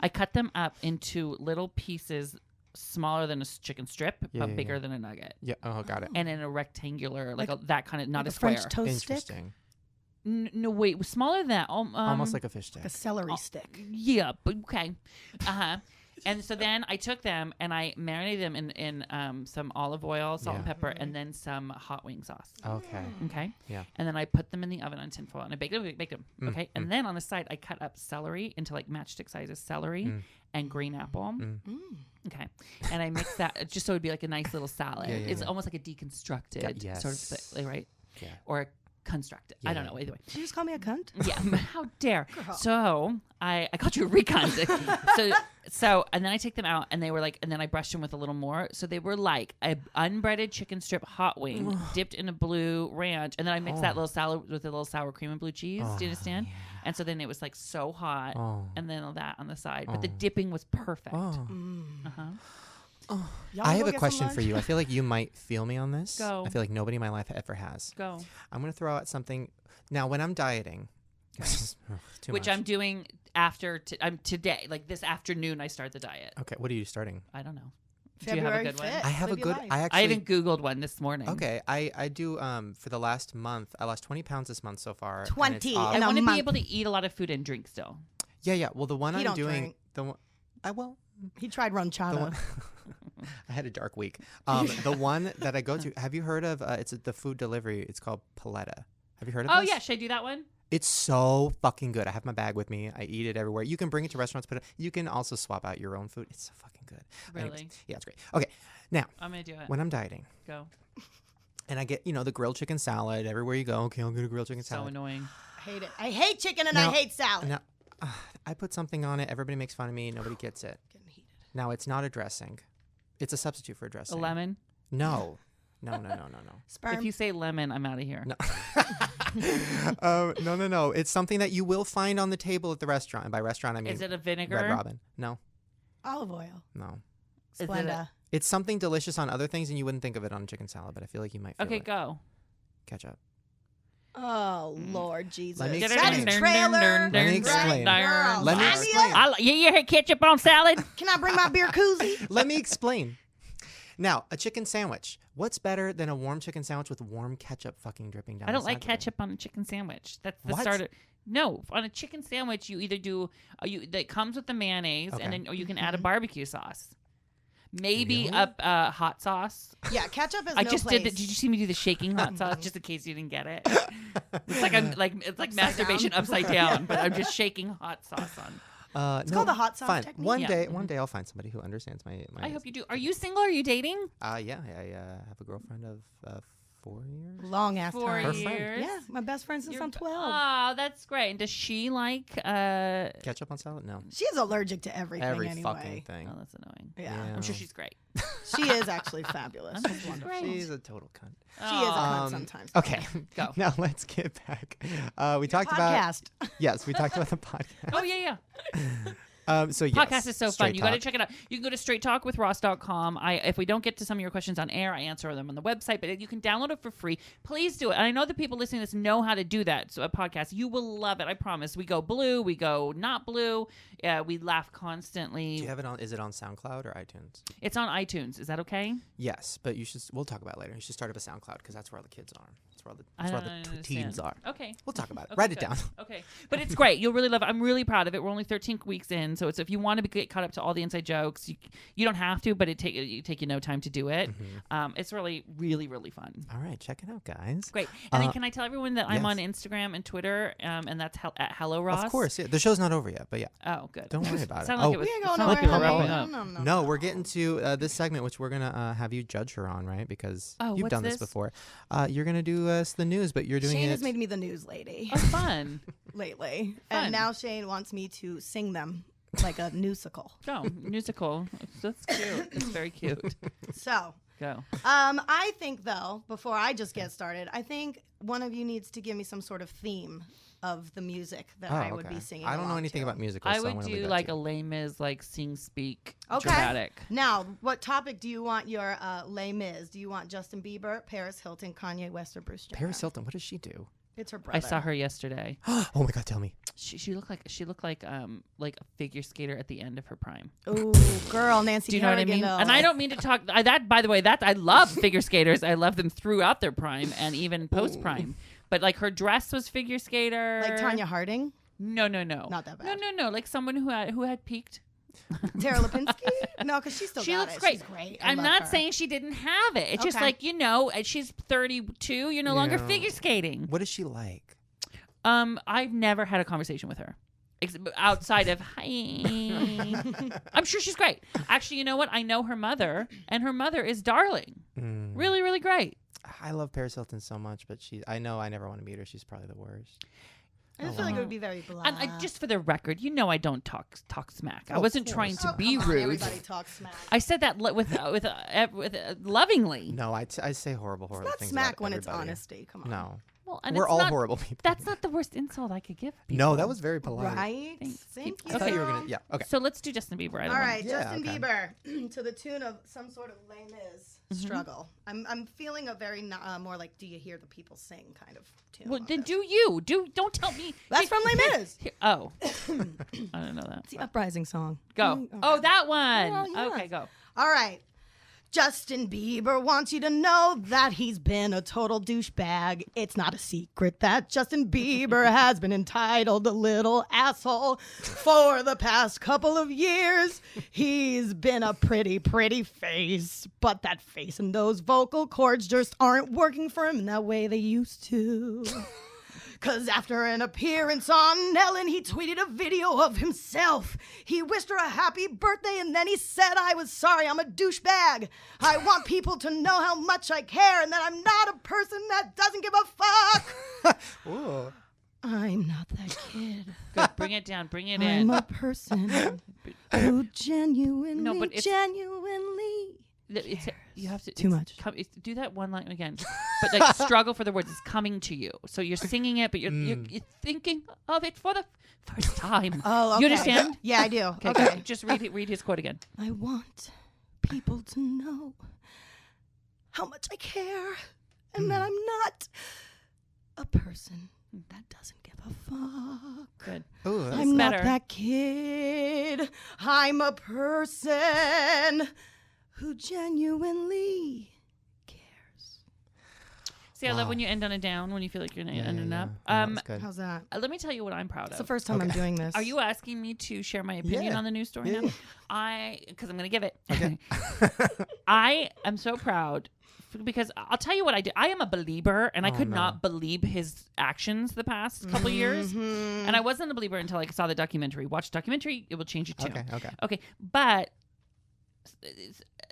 I cut them up into little pieces, smaller than a chicken strip, Yeah, but yeah, bigger yeah. than a nugget, Yeah. Oh, got it. and in a rectangular, like that kind of, not Like a a square. French toast stick. Interesting. No, wait, it was smaller than that. Almost like a fish Like a stick. celery stick. Yeah, but okay. And so then I took them and I marinated them in some olive oil, salt and Yeah. pepper, and then some hot wing sauce. Okay. Okay. Yeah. And then I put them in the oven on tinfoil and I baked them. Okay. And then on the side, I cut up celery into like matchstick sizes celery and green apple. Okay. And I mix that just so it'd be like a nice little salad. Yeah, yeah, It's yeah. almost like a deconstructed Yes. sort of thing, right? Yeah. Or constructed. Yeah, I don't yeah. know. Either way. Did you just call me a cunt? Yeah, how dare. Girl. So I got you a recon. so and then I take them out and they were like, and then I brushed them with a little more. So they were like a unbreaded chicken strip hot wing dipped in a blue ranch. And then I mixed that little salad with a little sour cream and blue cheese. Do you understand? yeah. And so then it was like so hot. Oh. And then all that on the side. But the dipping was perfect. Oh. Uh-huh. Y'all I go have a get some question lunch? for you. I feel like you might feel me on this. Go. I feel like nobody in my life ever has. Go. I'm going to throw out something. Now, when I'm dieting, Too which much. I'm doing after. I'm today, like this afternoon, I start the diet. Okay, what are you starting? I don't know. February Do you have a good 5th. one? I have a Live your good. life. I actually. I even Googled one this morning. Okay, I do. For the last month, I lost 20 pounds this month so far. and it's 20 off. I in a want to month. be able to eat a lot of food and drink still. Yeah. Well, the one He I'm don't doing. drink. The one. I will. He tried The ronchata. one. I had a dark week. The one that I go to. Have you heard of? It's the food delivery. It's called Paletta. Have you heard of Oh this? yeah, should I do that one? It's so fucking good. I have my bag with me. I eat it everywhere. You can bring it to restaurants, but you can also swap out your own food. It's so fucking good. Really? Anyways, yeah, it's great. Okay, now I'm gonna do it. when I'm dieting Go. and I get the grilled chicken salad everywhere you go. Okay, I'll get a grilled chicken So salad. annoying. I hate it. I hate chicken and Now- I hate salad. Now, I put something on it. Everybody makes fun of me. Nobody gets it. Getting heated. Now it's not a dressing. It's a substitute for a dressing. A lemon. No. No. Sperm. If you say lemon, I'm out of here. No. No. It's something that you will find on the table at the restaurant. And by restaurant, I mean Is it a vinegar? Red Robin. No. Olive oil. No. Is it a- Splenda. It's something delicious on other things, and you wouldn't think of it on chicken salad, but I feel like you might feel Okay, it. go. Ketchup. Oh, Lord Jesus. Let me That explain. is trailer. Let me explain. Girl, Let me sign explain. up. You heard ketchup on salad? Can I bring my beer koozie? Let me explain. Now, a chicken sandwich. What's better than a warm chicken sandwich with warm ketchup fucking dripping down I the don't like side of it? ketchup on a chicken sandwich. That's the What? starter. No, on a chicken sandwich, you either do that comes with the mayonnaise, Okay. and then or you can add a barbecue sauce, maybe Really? a hot sauce. Yeah, ketchup is I no just place. did that. Did you see me do the shaking hot sauce just in case you didn't get it? It's like masturbation down. upside down, but I'm just shaking hot sauce on. It's called the hot sauce fine. technique. One Yeah. day I'll find somebody who understands my. I hope you do. Are you single? Are you dating? Yeah, I have a girlfriend of 4 years. Long ass 4 time. Her friend. years. Yeah, my best friend since I'm 12. Oh, that's great. And does she like? Ketchup on salad? No. She's allergic to everything Every anyway. fucking thing. Oh, that's annoying. Yeah. Yeah. I'm sure she's great. She is actually fabulous. I'm sure She's she's wonderful. great. She's a total cunt. She is a cunt Um, sometimes. Okay, Go. Now let's get back. We talked about Podcast. yes, we talked about the podcast. Oh yeah. So yes, Podcast is so fun. Straight You got to Talk. check it out. You can go to straighttalkwithross.com. If we don't get to some of your questions on air, I answer them on the website, but you can download it for free. Please do it. And I know the people listening to this know how to do that. So a podcast, you will love it. I promise. We go blue. We go not blue. We laugh constantly. Do you have it on? Is it on SoundCloud or iTunes? It's on iTunes. Is that okay? Yes, but you should. We'll talk about it later. You should start up a SoundCloud because that's where all the kids are. That's where all the, I that's where don't all the understand. teens are. Okay. We'll talk about it. Okay, Write it good. down. Okay. But it's great. You'll really love it. I'm really proud of it. We're only 13 weeks in. So it's if you want to get caught up to all the inside jokes, you don't have to, but it take you no time to do it. It's really, really, really fun. All right, check it out, guys. Great. And then can I tell everyone that I'm yes. on Instagram and Twitter, and that's at Hello Ross? Of course, yeah. The show's not over yet, but yeah. Oh, good. Don't worry about it. Sounded like Oh, it was, We ain't it going sounded like nowhere. we were honey. wrapping up. No, we're getting to this segment, which we're gonna have you judge her on, right? Because Oh, you've what's done this this? before. You're gonna do the news, but you're doing Shane it. has made me the news lady Oh, fun. lately. Fun. And now Shane wants me to sing them like a musical. Go. Musical. That's cute. It's very cute. So, Go. I think though, before I just get started, I think one of you needs to give me some sort of theme of the music that Oh, I would okay. be singing. I don't know along anything to. about musicals. I so I'm would gonna leave do that like to a you. Les Mis, like sing, speak, Okay. dramatic. Now, what topic do you want your Les Mis? Do you want Justin Bieber, Paris Hilton, Kanye West, or Bruce Jenner? Paris Hilton. What does she do? It's her brother. I saw her yesterday. Oh my God, tell me. She looked like a figure skater at the end of her prime. Ooh, girl, Nancy Do you know what I Kerrigan, mean? though. And I don't mean to talk that. By the way, that I love figure skaters. I love them throughout their prime and even post prime. But like her dress was figure skater. Like Tanya Harding? No. Not that bad. No. Like someone who had peaked. Tara Lipinski? No, because she still She got looks it. great. She's great. I I'm love not her. saying she didn't have it. It's just Okay. like, she's 32. You're no longer Yeah. figure skating. What is she like? I've never had a conversation with her. Outside of hi. I'm sure she's great. Actually, you know what? I know her mother, and her mother is darling. Really, really great. I love Paris Hilton so much, but I know I never want to meet her. She's probably the worst. I just feel like it would be very blah. And just for the record, I don't talk smack. I Oh, of wasn't course. trying to Oh, be come on, rude. Everybody talks smack. I said that with lovingly. No, I say horrible It's not things smack about when it's everybody. honesty. Come on. No, Well, and We're it's all not, horrible people. That's not the worst insult I could give people. No, that was very polite. Right? Thanks. Thank I you. thought you were girl. gonna. Yeah. Okay. So let's do Justin Bieber. I don't All want- right, Yeah, Justin okay. Bieber to the tune of some sort of Les Mis Mm-hmm. struggle. I'm feeling a very more like "Do you hear the people sing" kind of tune. Well, on then this. don't tell me. That's from Les Mis. Oh, I don't know that. It's the Uprising song. Go. Oh, that one. Well, yeah. Okay, go. All right. Justin Bieber wants you to know that he's been a total douchebag. It's not a secret that Justin Bieber has been entitled a little asshole for the past couple of years. He's been a pretty face, but that face and those vocal cords just aren't working for him in that way they used to. Cause after an appearance on Ellen, he tweeted a video of himself. He wished her a happy birthday and then he said, "I was sorry, I'm a douchebag. I want people to know how much I care and that I'm not a person that doesn't give a fuck." Ooh. I'm not that kid. Good. Bring it down. Bring it I'm in. a person who genuinely, No, but it's- genuinely. It's, you have to Too much. Do that one line again, but like struggle for the words is coming to you. So you're singing it, but you're thinking of it for the first time. Oh, okay. You understand? Yeah, I do. Okay, Okay. go. Just read his quote again. I want people to know how much I care and that I'm not a person that doesn't give a fuck. Good. Ooh, that's I'm better. not that kid. I'm a person who genuinely cares. See, I love Wow. when you end on a down when you feel like you're ending up. Yeah, that's good. How's that? Let me tell you what I'm proud It's of. the first time I'm doing this. Are you asking me to share my opinion Yeah. on the news story Yeah. now? Because I'm going to give it. Okay. I am so proud because I'll tell you what I did. I am a believer, and I could no. not believe his actions the past couple years. And I wasn't a believer until I saw the documentary. Watch the documentary; it will change your tune. Okay. But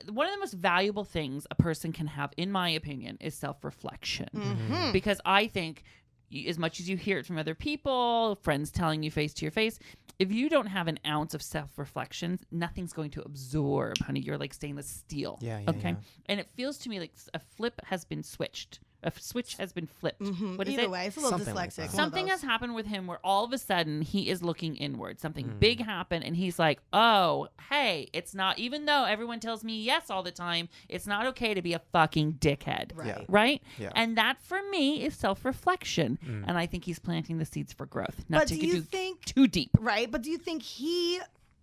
one of the most valuable things a person can have, in my opinion, is self-reflection. Because I think as much as you hear it from other people, friends telling you face to your face, if you don't have an ounce of self-reflection, nothing's going to absorb, honey. You're like stainless steel. Yeah, okay. yeah. And it feels to me like a flip has been switched. A switch has been flipped. What is Either it? way, it's a little Something like dyslexic. that. one of Something those. has happened with him where all of a sudden he is looking inward. Something big happened, and he's like, "Oh, hey, it's not." Even though everyone tells me yes all the time, it's not okay to be a fucking dickhead, Right. Yeah. right? Yeah. And that for me is self-reflection, and I think he's planting the seeds for growth. Not But to do get you think too deep. right? But do you think he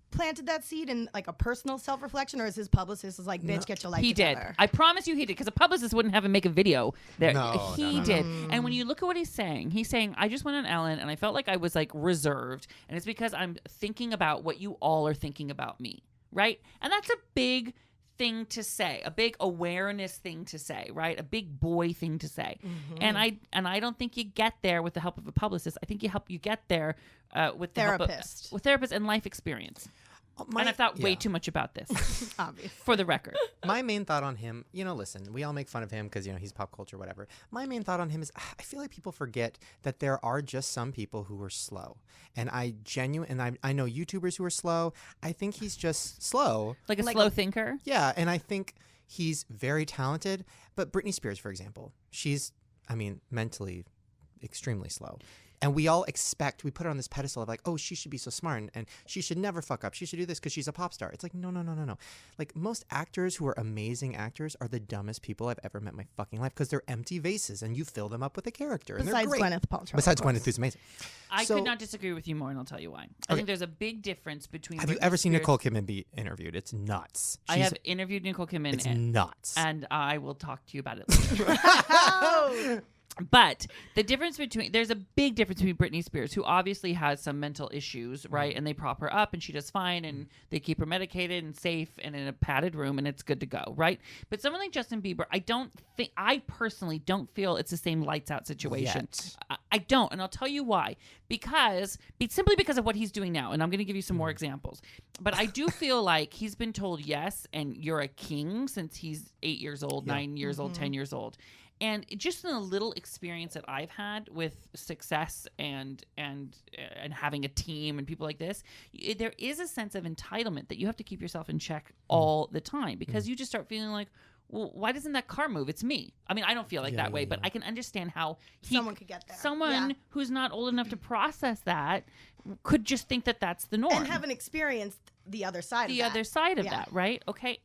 planted that seed in like a personal self-reflection, or is his publicist is like, "Bitch, get your life He did. together"? I promise you he did. Because a publicist wouldn't have him make a video there. No, he no. did. And when you look at what he's saying, I just went on Ellen and I felt like I was like reserved. And it's because I'm thinking about what you all are thinking about me. Right? And that's a big thing to say, a big awareness thing to say, right? A big boy thing to say. And I don't think you get there with the help of a publicist. I think you get there with the help Therapist. with therapist and life experience. And I've thought way too much about this, Obvious. for the record. My main thought on him, listen, we all make fun of him because, he's pop culture, whatever. My main thought on him is I feel like people forget that there are just some people who are slow. And I know YouTubers who are slow. I think he's just slow. Like a slow thinker. Yeah, and I think he's very talented. But Britney Spears, for example, she's, mentally extremely slow. And we all we put her on this pedestal of like, oh, she should be so smart and she should never fuck up. She should do this because she's a pop star. It's like, no. Like most actors who are amazing actors are the dumbest people I've ever met in my fucking life because they're empty vases and you fill them up with a character. And Besides they're great. Gwyneth Paltrow. Besides of course. Gwyneth, who's amazing. I So- could not disagree with you more, and I'll tell you why. I think there's a big difference between. Have you Britney ever seen Spears- Nicole Kidman be interviewed? It's nuts. I have interviewed Nicole Kidman, It's nuts. and I will talk to you about it later. But there's a big difference between Britney Spears, who obviously has some mental issues, right? And they prop her up and she does fine and they keep her medicated and safe and in a padded room and it's good to go, right? But someone like Justin Bieber, I personally don't feel it's the same lights out situation. Yet. I don't. And I'll tell you why. Simply because of what he's doing now. And I'm going to give you some more examples. But I do feel like he's been told yes and you're a king since he's 8 years old, 9 years old, 10 years old. And just in a little experience that I've had with success and having a team and people like this, there is a sense of entitlement that you have to keep yourself in check all the time because you just start feeling like, well, why doesn't that car move? It's me. I mean, I don't feel like that way, but I can understand how someone could get there. Someone who's not old enough to process that could just think that that's the norm. And haven't experienced the other side of that. The other side of that, right? Okay.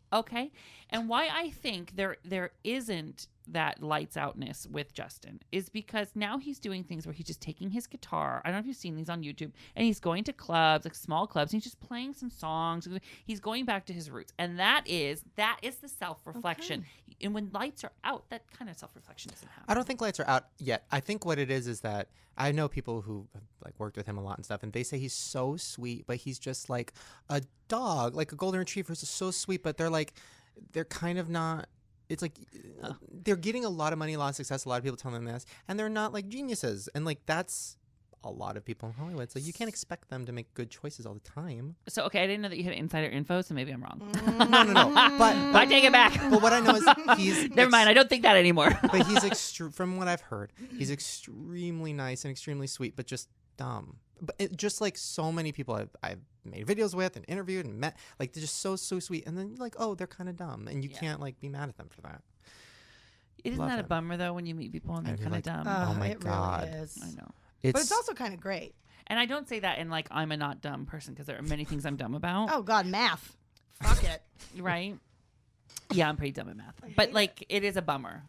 And why I think there isn't that lights outness with Justin is because now he's doing things where he's just taking his guitar. I don't know if you've seen these on YouTube, and he's going to clubs, like small clubs, and he's just playing some songs. He's going back to his roots. And that is the self-reflection. Okay. And when lights are out, that kind of self-reflection doesn't happen. I don't think lights are out yet. I think what it is that I know people who have like worked with him a lot and stuff, and they say he's so sweet, but he's just like a dog, like a golden retriever is so sweet, but they're kind of not. It's like they're getting a lot of money, a lot of success. A lot of people telling them this, and they're not like geniuses. And like that's a lot of people in Hollywood. So you can't expect them to make good choices all the time. So okay, I didn't know that you had insider info, so maybe I'm wrong. No. But I take it back. But what I know is he's never mind. I don't think that anymore. But he's from what I've heard, he's extremely nice and extremely sweet, but just dumb. But just like so many people I've made videos with and interviewed and met, like they're just so sweet, and then you're like, oh, they're kind of dumb, and you can't like be mad at them for that. Isn't that a bummer though when you meet people and they're kind of dumb? Oh my God, really is. I know. But it's also kind of great. And I don't say that in like I'm a not dumb person because there are many things I'm dumb about. Oh God, math. Fuck it. Right? Yeah, I'm pretty dumb at math. But like it is a bummer.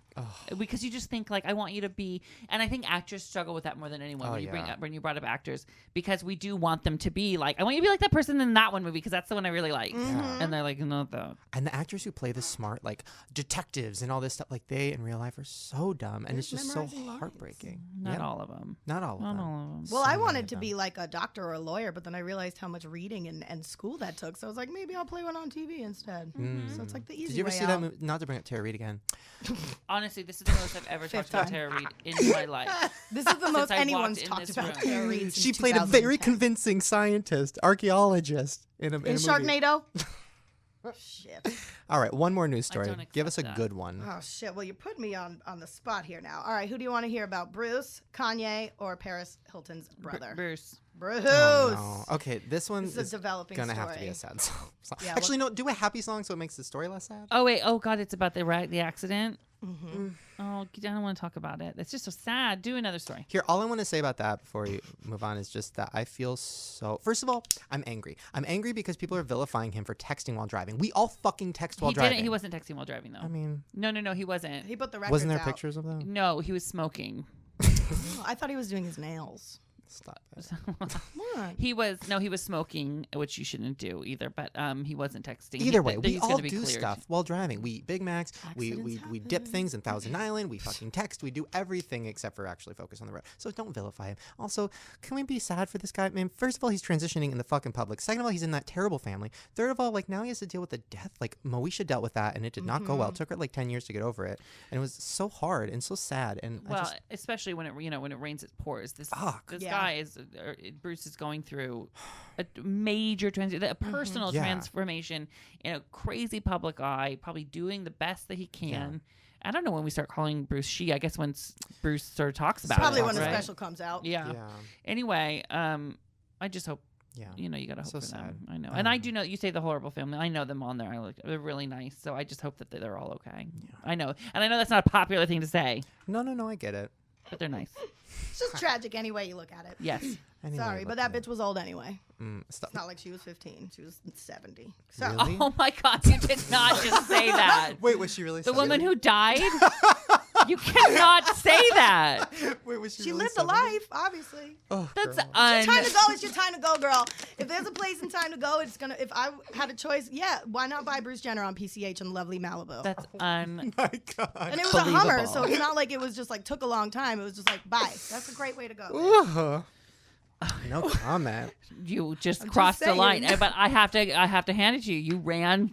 Because you just think like I want you to be, and I think actors struggle with that more than anyone when you brought up actors, because we do want them to be like, I want you to be like that person in that one movie because that's the one I really like. And they're like, no, though. And the actors who play the smart like detectives and all this stuff, like they in real life are so dumb, and it's just so heartbreaking. Not all of them. Not all of them. Well, I wanted to be like a doctor or a lawyer, but then I realized how much reading and school that took. So I was like, maybe I'll play one on TV instead. So it's like the easy way out. Did you ever see that movie? Not to bring up Tara Reid again. Honestly, this is the most I've ever talked about Tara Reid in my life. This is the most anyone's talked about Tara Reid since She played a very convincing scientist, archaeologist in a movie. Sharknado? Shit. All right, one more news story. Give us a good one. Oh, shit. Well, you put me on the spot here now. All right, who do you want to hear about? Bruce, Kanye, or Paris Hilton's brother? Bruce. Oh, no. Okay, this one is developing gonna story. have to be a sad song. Yeah, actually, no. Do a happy song so it makes the story less sad. Oh wait. Oh God, it's about the accident. Mm-hmm. Oh, I don't want to talk about it. It's just so sad. Do another story. Here, all I want to say about that before we move on is just that I feel so. First of all, I'm angry. I'm angry because people are vilifying him for texting while driving. We all fucking text while driving. He wasn't texting while driving though. I mean, no, he wasn't. He put the records wasn't there out. pictures of that? No, he was smoking. Oh, I thought he was doing his nails. Stop it. What? He was smoking, which you shouldn't do either. But he wasn't texting. Either way, we all do stuff while driving. We eat Big Macs. We dip things in Thousand Island. We fucking text. We do everything except for actually focus on the road. So don't vilify him. Also, can we be sad for this guy? Man, first of all, he's transitioning in the fucking public. Second of all, he's in that terrible family. Third of all, like now he has to deal with the death. Like Moesha dealt with that, and it did not go well. It took her like 10 years to get over it, and it was so hard and so sad. And especially when it rains, it pours. This guy is. Bruce is going through a major personal transformation in a crazy public eye, probably doing the best that he can. I don't know when we start calling Bruce she. I guess when Bruce sort of talks about probably it. When the special comes out. Yeah. Anyway, I just hope. Yeah. You got to hope for them. I know. And I do know, you say the horrible family. I know them on there. They're really nice. So I just hope that they're all okay. Yeah. I know. And I know that's not a popular thing to say. No, I get it. But they're nice. It's just tragic any way you look at it. Yes. Sorry, but that bitch was old anyway. It's not like she was 15. She was 70. So. Really? Oh my God, you did not just say that. Wait, was she really the woman who died? You cannot say that. Wait, was she really lived 70? A life, obviously. Oh, that's time to go. It's your time to go, girl. If there's a place in time to go, it's gonna. If I had a choice, why not buy Bruce Jenner on PCH in lovely Malibu? That's my God. And it was a Hummer, so it's not like it was just like took a long time. It was just like bye. That's a great way to go. No comment. You just crossed the line, but I have to hand it to you. You ran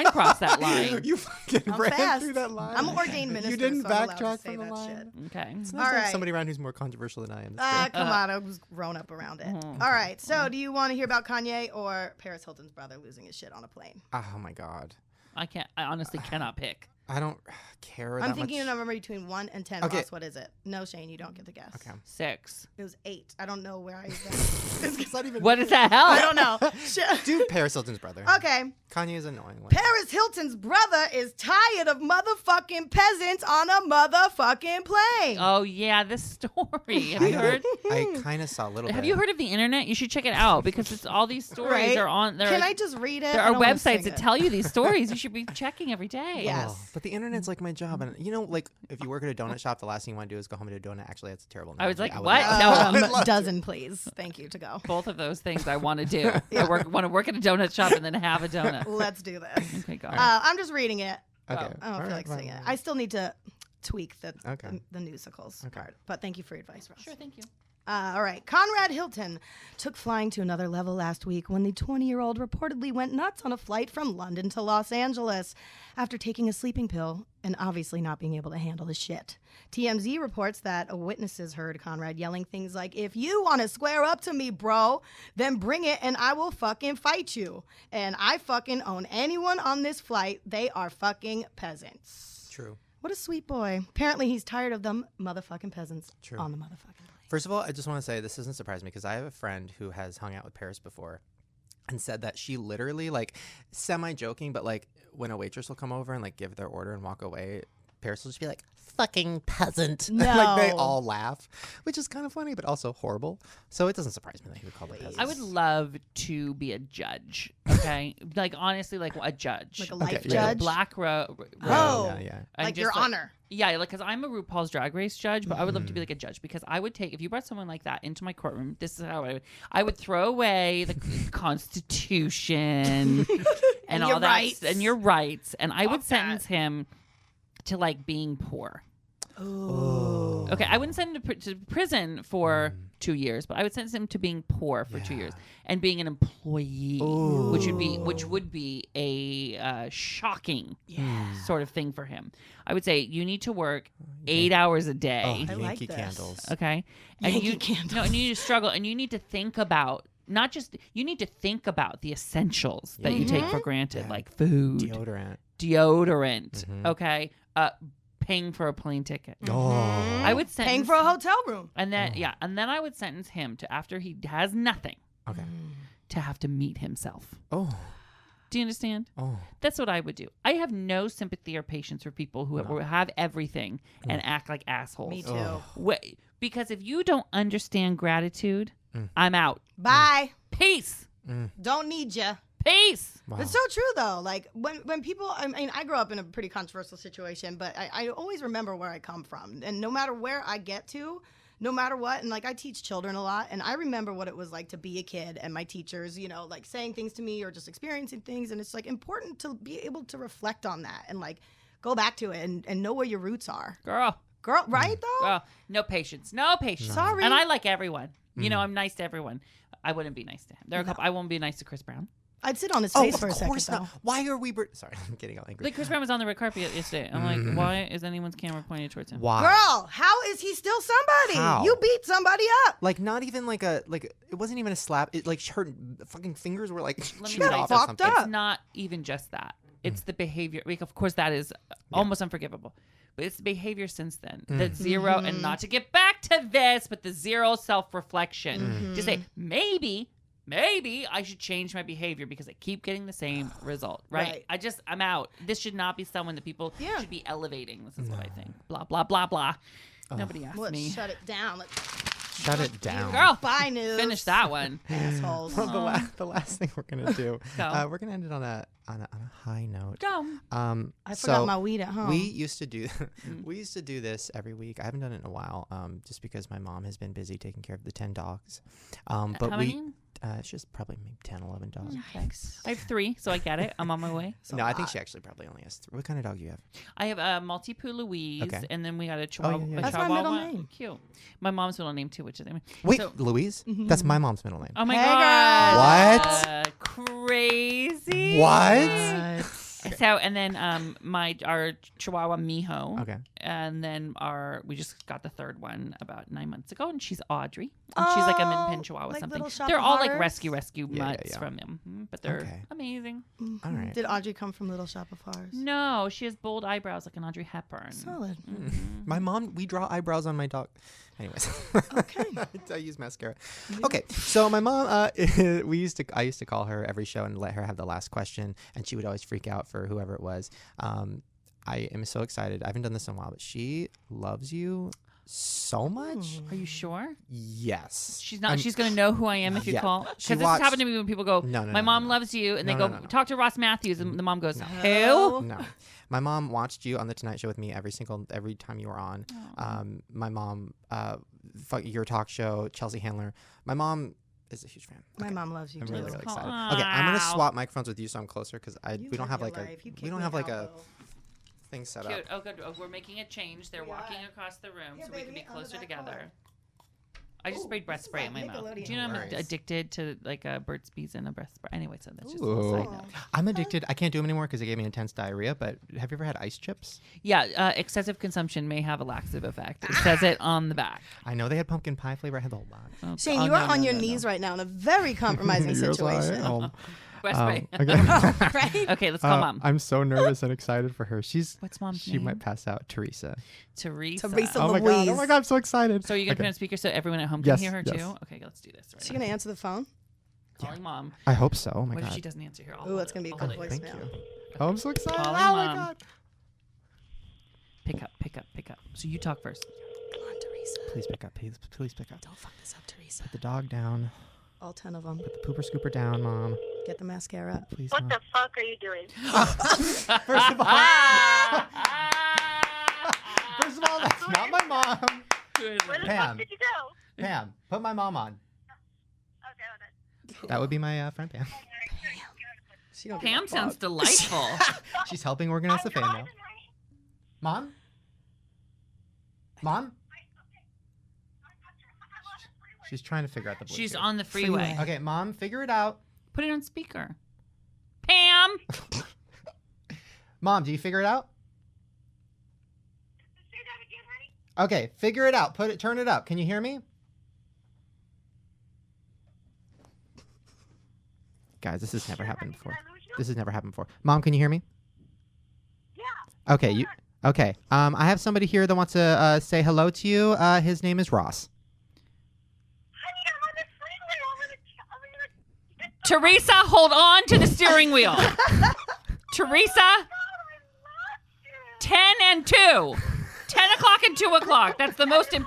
across that line. You fucking ran fast. through that line. I'm an ordained minister. You didn't so backtrack from the line. Shit. Okay. It's nice to have somebody around who's more controversial than I am. Come on, I was grown up around it. All right. So, do you want to hear about Kanye or Paris Hilton's brother losing his shit on a plane? Oh my God. I honestly cannot pick. I don't care that I'm thinking much. a number between 1 and 10. Okay. Ross, what is it? No, Shane, you don't get the guess. Okay. 6. It was 8. I don't know where I It's not even. What does that help? I don't know. Dude, Paris Hilton's brother. Okay. Kanye is annoying. Paris Hilton's brother is tired of motherfucking peasants on a motherfucking plane. Oh yeah, this story. Have you heard? I kind of saw a little bit. Have you heard of the internet? You should check it out because it's all these stories Right? are on there. Can I just read it? There I are don't wanna websites sing that it. tell you these stories. You should be checking every day. Yes. But the internet's like my job, and like if you work at a donut shop, the last thing you want to do is go home to a donut. Actually, that's a terrible. I was analogy. like, would what? love- No, I would love to. Dozen, please. Thank you to go. Both of those things I want to do. I want to work at a donut shop and then have a donut. Let's do this. Okay, God. I'm just reading it. Okay. I don't All feel right, like fine, singing it. fine. I still need to tweak the musicals Okay. part. But thank you for your advice, Ross. Sure, thank you. All right. Conrad Hilton took flying to another level last week when the 20-year-old reportedly went nuts on a flight from London to Los Angeles after taking a sleeping pill and obviously not being able to handle his shit. TMZ reports that witnesses heard Conrad yelling things like, "If you want to square up to me, bro, then bring it and I will fucking fight you. And I fucking own anyone on this flight. They are fucking peasants." True. What a sweet boy. Apparently he's tired of them motherfucking peasants True. on the motherfucking plane. First of all, I just want to say this doesn't surprise me because I have a friend who has hung out with Paris before and said that she literally, like, semi-joking, but, like, when a waitress will come over and, like, give their order and walk away, Paris will just be like, fucking peasant. No. Like, they all laugh, which is kind of funny, but also horrible. So it doesn't surprise me that he would call them peasants. I would love to be a judge. Okay, like honestly, like a judge, Like a life Okay, yeah. judge. black row. Oh. Yeah. And Like just, your honor. Yeah, like because I'm a RuPaul's Drag Race judge, but I would love to be like a judge because I would take if you brought someone like that into my courtroom. This is how I would throw away the Constitution and all your that rights. and your rights, and I would Fuck sentence that. him to like being poor. Ooh. Okay, I wouldn't send him to prison for 2 years, but I would sentence him to being poor for 2 years and being an employee, which would be a shocking sort of thing for him. I would say you need to work 8 hours a day. I like Yankee this. candles. Okay, Yankee candles. No, and you need to struggle, and you need to think about not just you need to think about the essentials that you take for granted, like food, deodorant. Okay, paying for a plane ticket. I would sentence Paying for a hotel room. and then and then I would sentence him to after he has nothing Okay. to have to meet himself. Oh. Do you understand? Oh. That's what I would do. I have no sympathy or patience for people who have everything and act like assholes. Me too. Oh. Because if you don't understand gratitude, I'm out. Bye. Peace. Don't need ya. Peace. Wow. It's so true though. Like when people, I mean, I grew up in a pretty controversial situation, but I always remember where I come from, and no matter where I get to, no matter what, and like I teach children a lot, and I remember what it was like to be a kid, and my teachers, you know, like saying things to me or just experiencing things, and it's like important to be able to reflect on that and like go back to it and know where your roots are. Girl. Right though? Girl. No patience. No patience. Sorry. And I like everyone. You know, I'm nice to everyone. I wouldn't be nice to him. There are a couple. I won't be nice to Chris Brown. I'd sit on his Oh, face of for a second course though. not. Why are we... Sorry, I'm getting all angry. Like Chris Brown was on the red carpet yesterday. I'm like, why is anyone's camera pointed towards him? Why? Girl, how is he still somebody? How? You beat somebody up. Like, not even like a... Like, it wasn't even a slap. It, like, her fucking fingers were, like, Let me chewed tell you off or fucked something. up. It's not even just that. It's the behavior. Like, of course, that is almost unforgivable. But it's the behavior since then. The zero, and not to get back to this, but the zero self-reflection. To say, maybe I should change my behavior because I keep getting the same result, right? Right. I'm out. This should not be someone that people Yeah. should be elevating. This is what I think. Blah, blah, blah, blah. Nobody asked Let's me. shut it down. Let's Shut it down. Girl, Bye, news. finish that one. Assholes. Well, the last thing we're gonna do, Go. we're gonna end it on a high note. Go. I forgot my weed at home. We used to do this every week. I haven't done it in a while, just because my mom has been busy taking care of the 10 dogs. But How we, many? it's just probably maybe 10, 11 dogs. Thanks. I have 3, so I get it. I'm on my way. No, I think she actually probably only has 3. What kind of dog do you have? I have a Maltipoo Louise, Okay. and then we got a Chihuahua. yeah. A That's my Chihuahua. middle name. Cute. My mom's middle name too, which is Wait, So- Louise? That's my mom's middle name. oh my Hey, god! What? Crazy. What? So and then our Chihuahua Miho. Okay. And then we just got the third one about 9 months ago, and she's Audrey. And she's like a Min Pin Chihuahua like something. Little Shop They're of all like Horrors? rescue mutts from him, but they're amazing. All right. Did Audrey come from Little Shop of Horrors? No, she has bold eyebrows like an Audrey Hepburn. Solid. My mom, we draw eyebrows on my dog. Anyways. Okay. I use mascara. Okay, so my mom, I used to call her every show and let her have the last question, and she would always freak out for whoever it was. I am so excited. I haven't done this in a while, but she loves you so much. Are you sure? Yes. She's not. She's gonna know who I am if you call. Because this has happened to me when people go, "My mom loves you," and they go, "Talk to Ross Mathews," and the mom goes, "Who?" No. My mom watched you on the Tonight Show with me every time you were on. My mom, your talk show, Chelsea Handler. My mom is a huge fan. My mom loves you. I'm too. really excited. Okay, I'm gonna swap microphones with you so I'm closer because we don't have like a thing set up. Cute. Oh, good. Oh, we're making a change. They're walking across the room so we can be closer together. I just sprayed breath spray in my mouth. Do you know I'm addicted to like Burt's Bees and a breath spray? Anyway, so that's just a little side note. I'm addicted. I can't do them anymore because they gave me intense diarrhea. But have you ever had ice chips? Yeah, excessive consumption may have a laxative effect. It says it on the back. I know they had pumpkin pie flavor. I had the whole box. Oh, Shane, you are on your knees right now in a very compromising situation. Breast spray. Right? Okay, let's call mom. I'm so nervous and excited for her. What's mom's She name? might pass out. Teresa. Teresa. Oh my god! Oh my god! I'm so excited. So are you gonna put on speaker so everyone at home can hear her yes. too? Okay, let's do this. Is she gonna answer the phone? Calling mom. I hope so. Oh my What god. if she doesn't answer here? Ooh, that's gonna be a good voicemail. Thank you. Oh, I'm so excited. Calling oh mom. my god. Pick up. So you talk first. Come on, Teresa. Please pick up. Please pick up. Don't fuck this up, Teresa. Put the dog down. All 10 of them. Put the pooper scooper down, Mom. Get the mascara. Please. What Mom. the fuck are you doing? First of all, that's not my mom. Where the Pam. fuck did you go? Pam, put my mom on. Okay, hold on. That would be my friend Pam. She don't give Pam a sounds fuck. delightful. She's helping organize the fan mail. Driving, honey. Mom? Mom? She's trying to figure out the Bluetooth. She's on the freeway. Okay, Mom, figure it out. Put it on speaker. Pam. Mom, do you figure it out? Say that again, honey. Okay, figure it out. Turn it up. Can you hear me? Guys, this has never happened before. This has never happened before. Mom, can you hear me? Yeah. Okay, okay. I have somebody here that wants to say hello to you. His name is Ross. Honey, I'm on the freeway. I'm gonna Teresa, hold on to the steering wheel. Teresa, God, I love you. 10 and 2. 10 o'clock and 2 o'clock. That's the most If I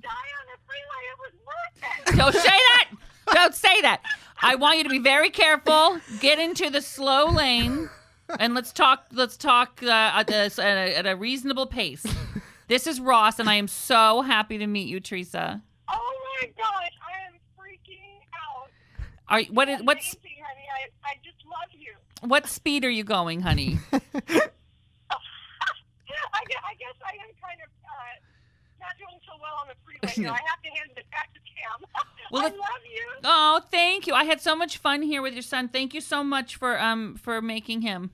die on the freeway, it was worth it. Don't say that. Don't say that. I want you to be very careful. Get into the slow lane, and let's talk at a reasonable pace. This is Ross, and I am so happy to meet you, Teresa. Oh my gosh, I am freaking out. What's Amazing, honey. I just love you. what speed are you going, honey? I guess I am kind of not doing so well on the freeway. So I have to hand it back to Cam. Well, I love you. Oh, thank you. I had so much fun here with your son. Thank you so much for making him.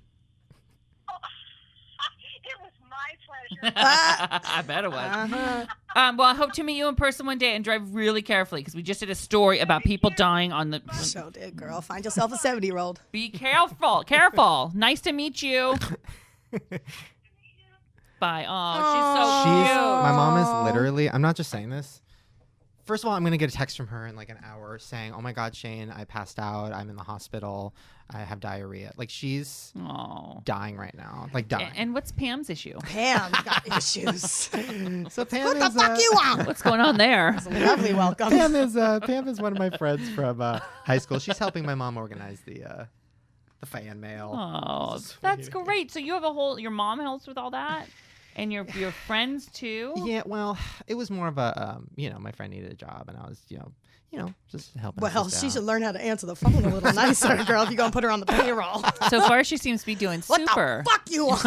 It was my pleasure. I bet it was. Well, I hope to meet you in person one day and drive really carefully because we just did a story about people dying on the. So did, girl. Find yourself a 70-year-old. Be careful. Careful. Nice to meet you. Bye. Oh, she's so cute. My mom is literally, I'm not just saying this. First of all, I'm going to get a text from her in like an hour saying, oh my God, Shane, I passed out. I'm in the hospital. I have diarrhea. Like she's dying right now. Like dying. And what's Pam's issue? Pam got issues. So Pam What the is, fuck you want? What's going on there? Lovely welcome. Pam is one of my friends from high school. She's helping my mom organize the fan mail. Oh, that's great. So you have your mom helps with all that? And your friends too? Yeah, well, it was more of a, my friend needed a job, and I was, just helping. Well, she should learn how to answer the phone a little nicer, girl, if you're going to put her on the payroll. So far, she seems to be doing super. What the fuck you want?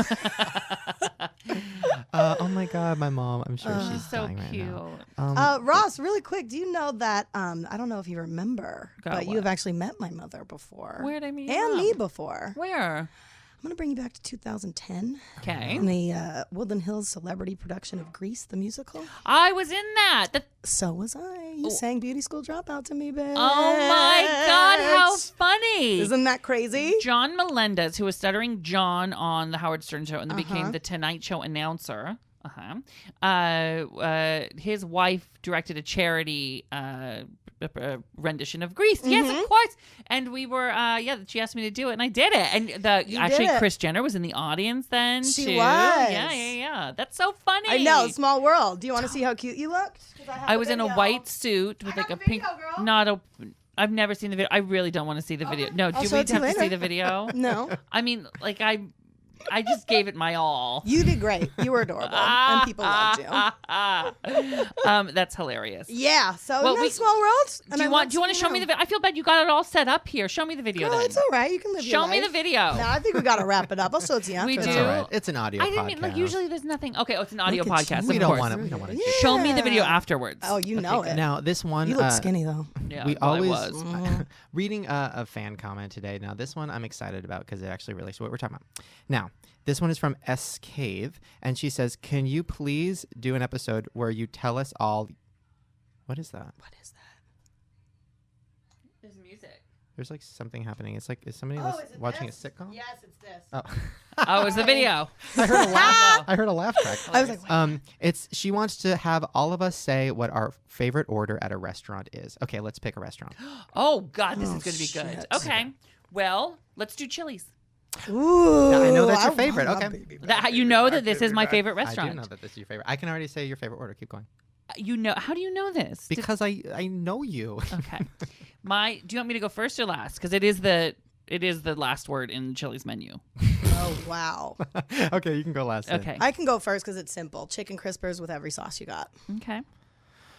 Oh my God, my mom. I'm sure she's so dying cute. right now. Ross, really quick, do you know that, I don't know if you remember, but you what? have actually met my mother before. Where'd I meet And her? me before. Where? I'm going to bring you back to 2010. Okay. In the Woodland Hills celebrity production of Grease, the musical. I was in that. So was I. You sang Beauty School Dropout to me, bitch. Oh my God, how funny. Isn't that crazy? John Melendez, who was stuttering John on the Howard Stern show and then became the Tonight Show announcer. His wife directed a charity rendition of Grease. Yes, of course. And we were, she asked me to do it, and I did it. And Kris Jenner was in the audience then. She too. was. Yeah. That's so funny. I know, small world. Do you want to see how cute you looked? I was in a white suit with like a pink. I've never seen the video. I really don't want to see the video. No, do we have to see the video? No. I mean, like I just gave it my all. You did great. You were adorable, and people loved you. That's hilarious. Yeah. So isn't that small world? Do you want to show me the video? I feel bad you got it all set up here. Show me the video. Girl, then. it's all right. You can live your life. Show me the video. No, I think we got to wrap it up. I'll show it to you after. We do. It's all right. It's an audio podcast. I didn't mean, like, usually there's nothing. Okay, it's an audio Look at podcast. you. We of don't course. want to. We don't want to. Yeah. Show me the video afterwards. Oh, you know it. Now this one. You look skinny though. Yeah, we well, always I was. reading a fan comment today. Now this one I'm excited about because it actually relates to what we're talking about. Now this one is from S Cave, and she says, "Can you please do an episode where you tell us all?" What is that? What is that? There's music. There's like something happening. It's like is somebody Is it watching this? a sitcom? Yes, it's this. Oh. Oh, it's the video. I heard a laugh. I heard a laugh track. I was like, It's she wants to have all of us say what our favorite order at a restaurant is. Okay, let's pick a restaurant. Oh God, this is going to be shit. good. Okay, well, let's do Chili's. ooh. I know that's your I favorite. love Okay. baby back. That you know that this is my favorite restaurant. I do know that this is your favorite. I can already say your favorite order. Keep going. You know? How do you know this? Because I know you. Okay. Do you want me to go first or last? Because it is the last word in Chili's menu. Oh wow. Okay, you can go last. then. Okay. I can go first because it's simple. Chicken crispers with every sauce you got. Okay.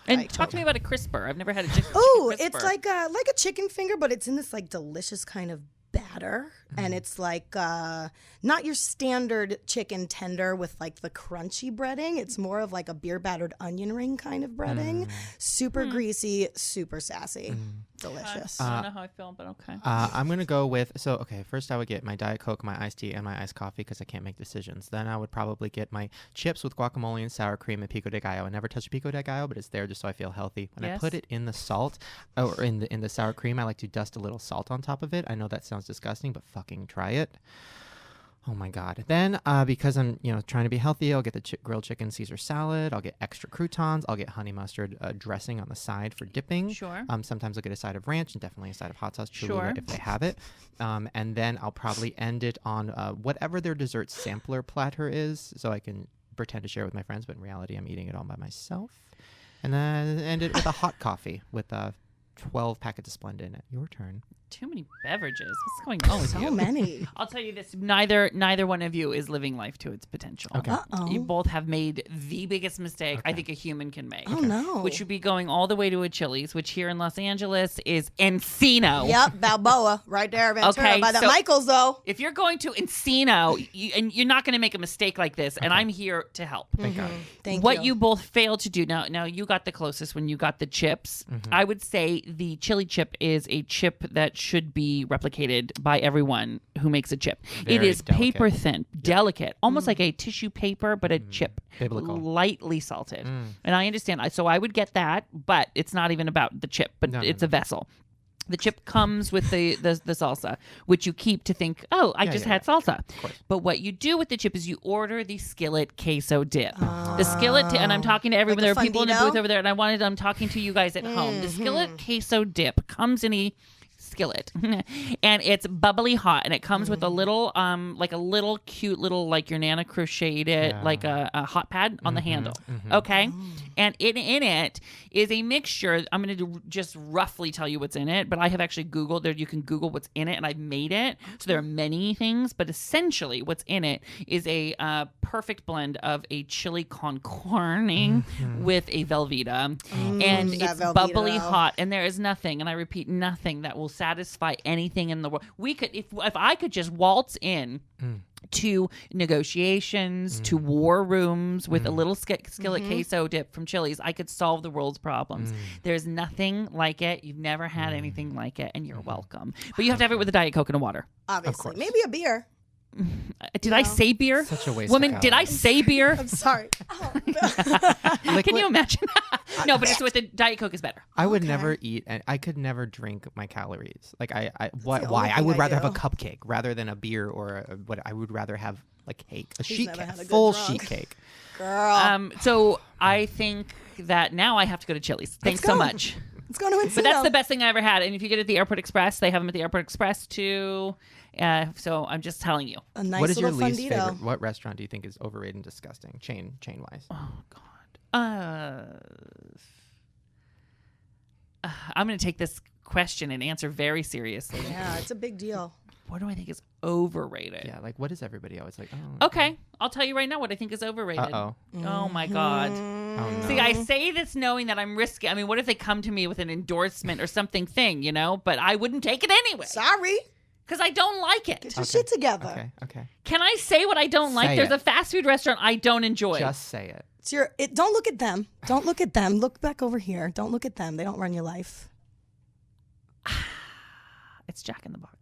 And Right. talk to me about a crisper. I've never had a chicken. Oh, crisper. it's like a chicken finger, but it's in this like delicious kind of batter, and it's like not your standard chicken tender with like the crunchy breading. It's more of like a beer battered onion ring kind of breading. Super greasy, super sassy, delicious. I don't know how I feel, but okay. I'm gonna go with first I would get my Diet Coke, my iced tea, and my iced coffee because I can't make decisions. Then I would probably get my chips with guacamole and sour cream and pico de gallo. I never touch pico de gallo, but it's there just so I feel healthy. When I put it in the salt or in the sour cream, I like to dust a little salt on top of it. I know that sounds disgusting, but fucking try it. Oh my God. Then because I'm trying to be healthy, I'll get the grilled chicken Caesar salad. I'll get extra croutons. I'll get honey mustard dressing on the side for dipping. Sure. Sometimes I'll get a side of ranch and definitely a side of hot sauce Cholula Sure. if they have it. And then I'll probably end it on whatever their dessert sampler platter is, so I can pretend to share with my friends, but in reality I'm eating it all by myself. And then end it with a hot coffee with 12 packets of Splenda in it. Your turn. Too many beverages. What's going on with you? So many. I'll tell you this: neither one of you is living life to its potential. Okay. Uh-oh. You both have made the biggest mistake I think a human can make. Oh no. Which would be going all the way to a Chili's, which here in Los Angeles is Encino. Yep, Balboa, right there, Ventura. Okay, By the so- Michaels, though. If you're going to Encino, and you're not going to make a mistake like this, and I'm here to help. Thank God. Thank What you both failed to do now you got the closest when you got the chips. I would say the chili chip is a chip that should be replicated by everyone who makes a chip. It Very is delicate. paper thin, delicate, almost like a tissue paper, but a chip, Biblical. lightly salted. And I understand. So I would get that, but it's not even about the chip, but it's a vessel. The chip comes with the salsa, which you keep to think, oh, I just had salsa. But what you do with the chip is you order the skillet queso dip. The skillet, and I'm talking to everyone. Like a There are people in the fundito? booth over there, and I'm talking to you guys at home. The skillet queso dip comes in a skillet and it's bubbly hot, and it comes with a little like a little cute little, like your Nana crocheted it, like a hot pad on the handle. Okay. And in it is a mixture. I'm going to just roughly tell you what's in it, but I have actually Googled there. You can Google what's in it, and I've made it. So there are many things, but essentially what's in it is a perfect blend of a chili con carne with a Velveeta. And that it's Velveeta, bubbly though. hot, and there is nothing, and I repeat, nothing that will satisfy anything in the world. We could, if I could just waltz in to negotiations, to war rooms with a little skillet queso dip from Chili's, I could solve the world's problems. There's nothing like it. You've never had anything like it, and you're welcome. But you have to have it with a Diet Coke and a water. Obviously. course. Maybe a beer. Did I say beer? Such a waste. Woman, of did I say beer? I'm sorry. Oh. Can you imagine? No, but it's with the Diet Coke is better. I would never eat, and I could never drink my calories. Like why? the Why? only I thing would I rather have a do. cupcake rather than a beer or what? I would rather have a cake, a He's sheet never cake, had a good full drunk. sheet cake. Girl. So I think that now I have to go to Chili's. Thanks so go. much. Let's go to Encino. But that's the best thing I ever had. And if you get it at the Airport Express, they have them at the Airport Express too. So I'm just telling you. A nice What is your little least fundito. favorite? What restaurant do you think is overrated and disgusting? Chain wise. Oh God. I'm going to take this question and answer very seriously. Yeah, it's a big deal. What do I think is overrated? Yeah, like what is everybody always like? Oh, Okay, I'll tell you right now what I think is overrated. Uh-oh. Oh my God. Oh, no. See, I say this knowing that I'm risky. I mean, what if they come to me with an endorsement or something thing, But I wouldn't take it anyway Sorry. because I don't like it. Get your shit together. Okay. Can I say what I don't like? Say There's it. a fast food restaurant I don't enjoy. Just say it. It's don't look at them. Don't look at them. Look back over here. Don't look at them. They don't run your life. It's Jack in the Box.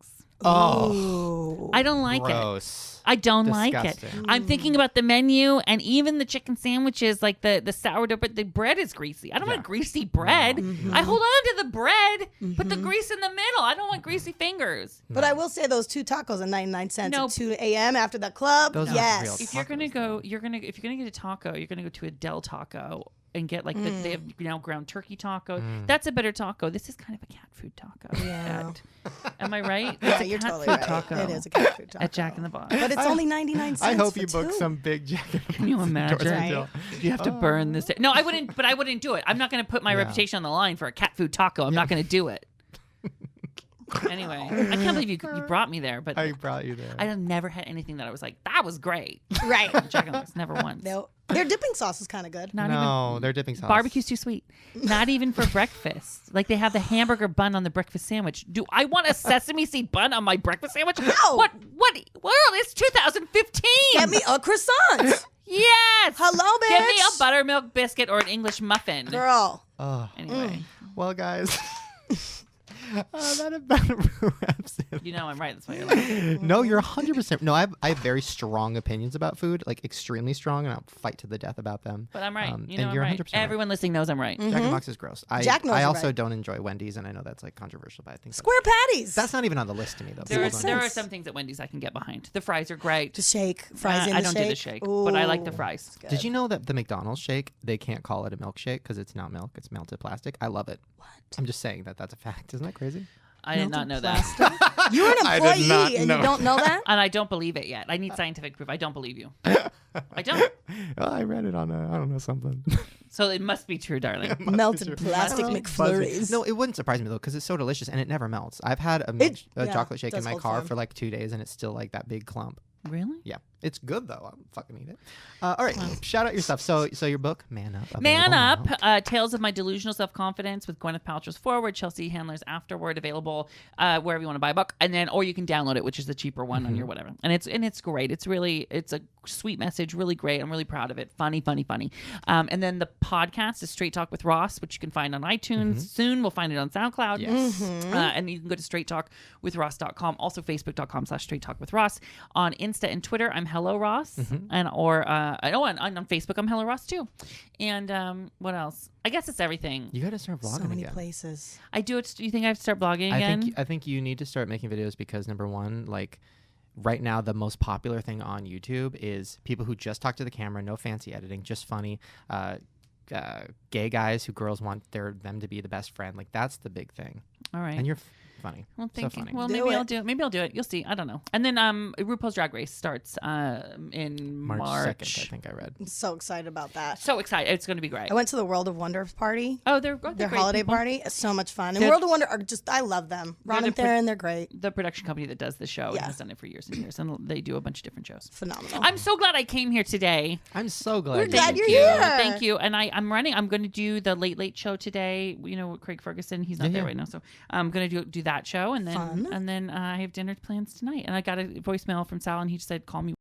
Oh, Ooh. I don't like it. gross. I don't like it. Disgusting. I'm thinking about the menu and even the chicken sandwiches, like the sourdough, but the bread is greasy. I don't want greasy bread. I hold on to the bread, put the grease in the middle. I don't want greasy fingers. But I will say those 2 tacos at 99 cents No. at 2 a.m. after the club. Those aren't yes. real. If you're gonna go, if you're gonna get a taco, you're gonna go to a Del Taco and get like they have now ground turkey taco. That's a better taco. This is kind of a cat food taco. Yeah. Am I right? Yeah, It's a you're cat totally food right. taco It is a cat food taco. at Jack in the Box. But it's only 99 cents. I hope for you book 2. some big jacket. Can you imagine? Right. You have to burn this. No, I wouldn't. But I wouldn't do it. I'm not going to put my reputation on the line for a cat food taco. I'm not going to do it. Anyway, I can't believe you brought me there. But I brought you there. I have never had anything that I was like, that was great. Right. Jack in the Box, never once. No. Their dipping sauce is kind of good. Not No, they're dipping sauce. even barbecue's too sweet. Not even for breakfast. Like they have the hamburger bun on the breakfast sandwich. Do I want a sesame seed bun on my breakfast sandwich? No. What? World? It's 2015. Get me a croissant. Yes. Hello, bitch. Give me a buttermilk biscuit or an English muffin. Girl. Oh, Anyway, well, guys. That about wraps it. you know I'm right. That's why you're like, No, you're 100%. No, I have very strong opinions about food, like extremely strong, and I'll fight to the death about them. but I'm right. And I'm you're right. 100% right. Everyone listening knows I'm right. Jack in the Box is gross. Jack knows I you're also right. don't enjoy Wendy's, and I know that's like controversial, but I think Square patties. that's not even on the list to me though. There People don't- are sense. some things at Wendy's I can get behind. The fries are great. The shake. Fries in the I don't shake. do the shake, but I like the Ooh. fries. Did you know that the McDonald's shake, they can't call it a milkshake because it's not milk, it's melted plastic? I love it. What? I'm just saying that's a fact. Isn't that crazy? I did not know that. You're an I did employee not and know. you don't know that? And I don't believe it yet. I need scientific proof. I don't believe you. I don't. Well, I read it on I don't know, something. So it must be true, darling. Melted plastic McFlurries. No, it wouldn't surprise me though because it's so delicious and it never melts. I've had a yeah, chocolate shake in does my hold car firm. for like 2 days and it's still like that big clump. Really? Yeah, it's good though. I'll fucking eat it. All right, shout out your stuff. So your book, Man Up. Man available Up, now. Tales of My Delusional Self-Confidence with Gwyneth Paltrow's forward, Chelsea Handler's afterward, available wherever you want to buy a book, and then or you can download it, which is the cheaper one on your whatever. And it's great. It's a sweet message, really great. I'm really proud of it. Funny. And then the podcast is Straight Talk with Ross, which you can find on iTunes. Soon we'll find it on SoundCloud. Yes. And you can go to straighttalkwithross.com, also facebook.com/Straight Talk with Ross. On Insta and Twitter, I'm Hello Ross, and on Facebook, I'm Hello Ross too. And what else? I guess it's everything. You got to start vlogging So many again. places. I do it. Do you think I have to start blogging again? I think you need to start making videos because number one, like right now, the most popular thing on YouTube is people who just talk to the camera, no fancy editing, just funny. Gay guys who girls want them to be the best friend. Like that's the big thing. All right. And you're funny. Well, so thank you. funny. Well, Do maybe it. I'll do it. Maybe I'll do it. You'll see. I don't know. And then RuPaul's Drag Race starts in March March. 2nd, I think I read. I'm so excited about that. So excited! It's going to be great. I went to the World of Wonder party. Oh, they're Their great holiday people. party. It's so much fun. And They're- World of Wonder are just, I love them. Ron They're and the Theron, they're great. The production company that does the show and Yeah. has done it for years and years, and they do a bunch of different shows. Phenomenal. I'm so glad I came here today. I'm so glad. We're you glad did. you're you. here. Thank you. And I'm going to do the Late Late Show today. You know, Craig Ferguson. He's not Yeah, there yeah. right now, so I'm going to do that show, and then Fun. I have dinner plans tonight. And I got a voicemail from Sal, and he just said, "Call me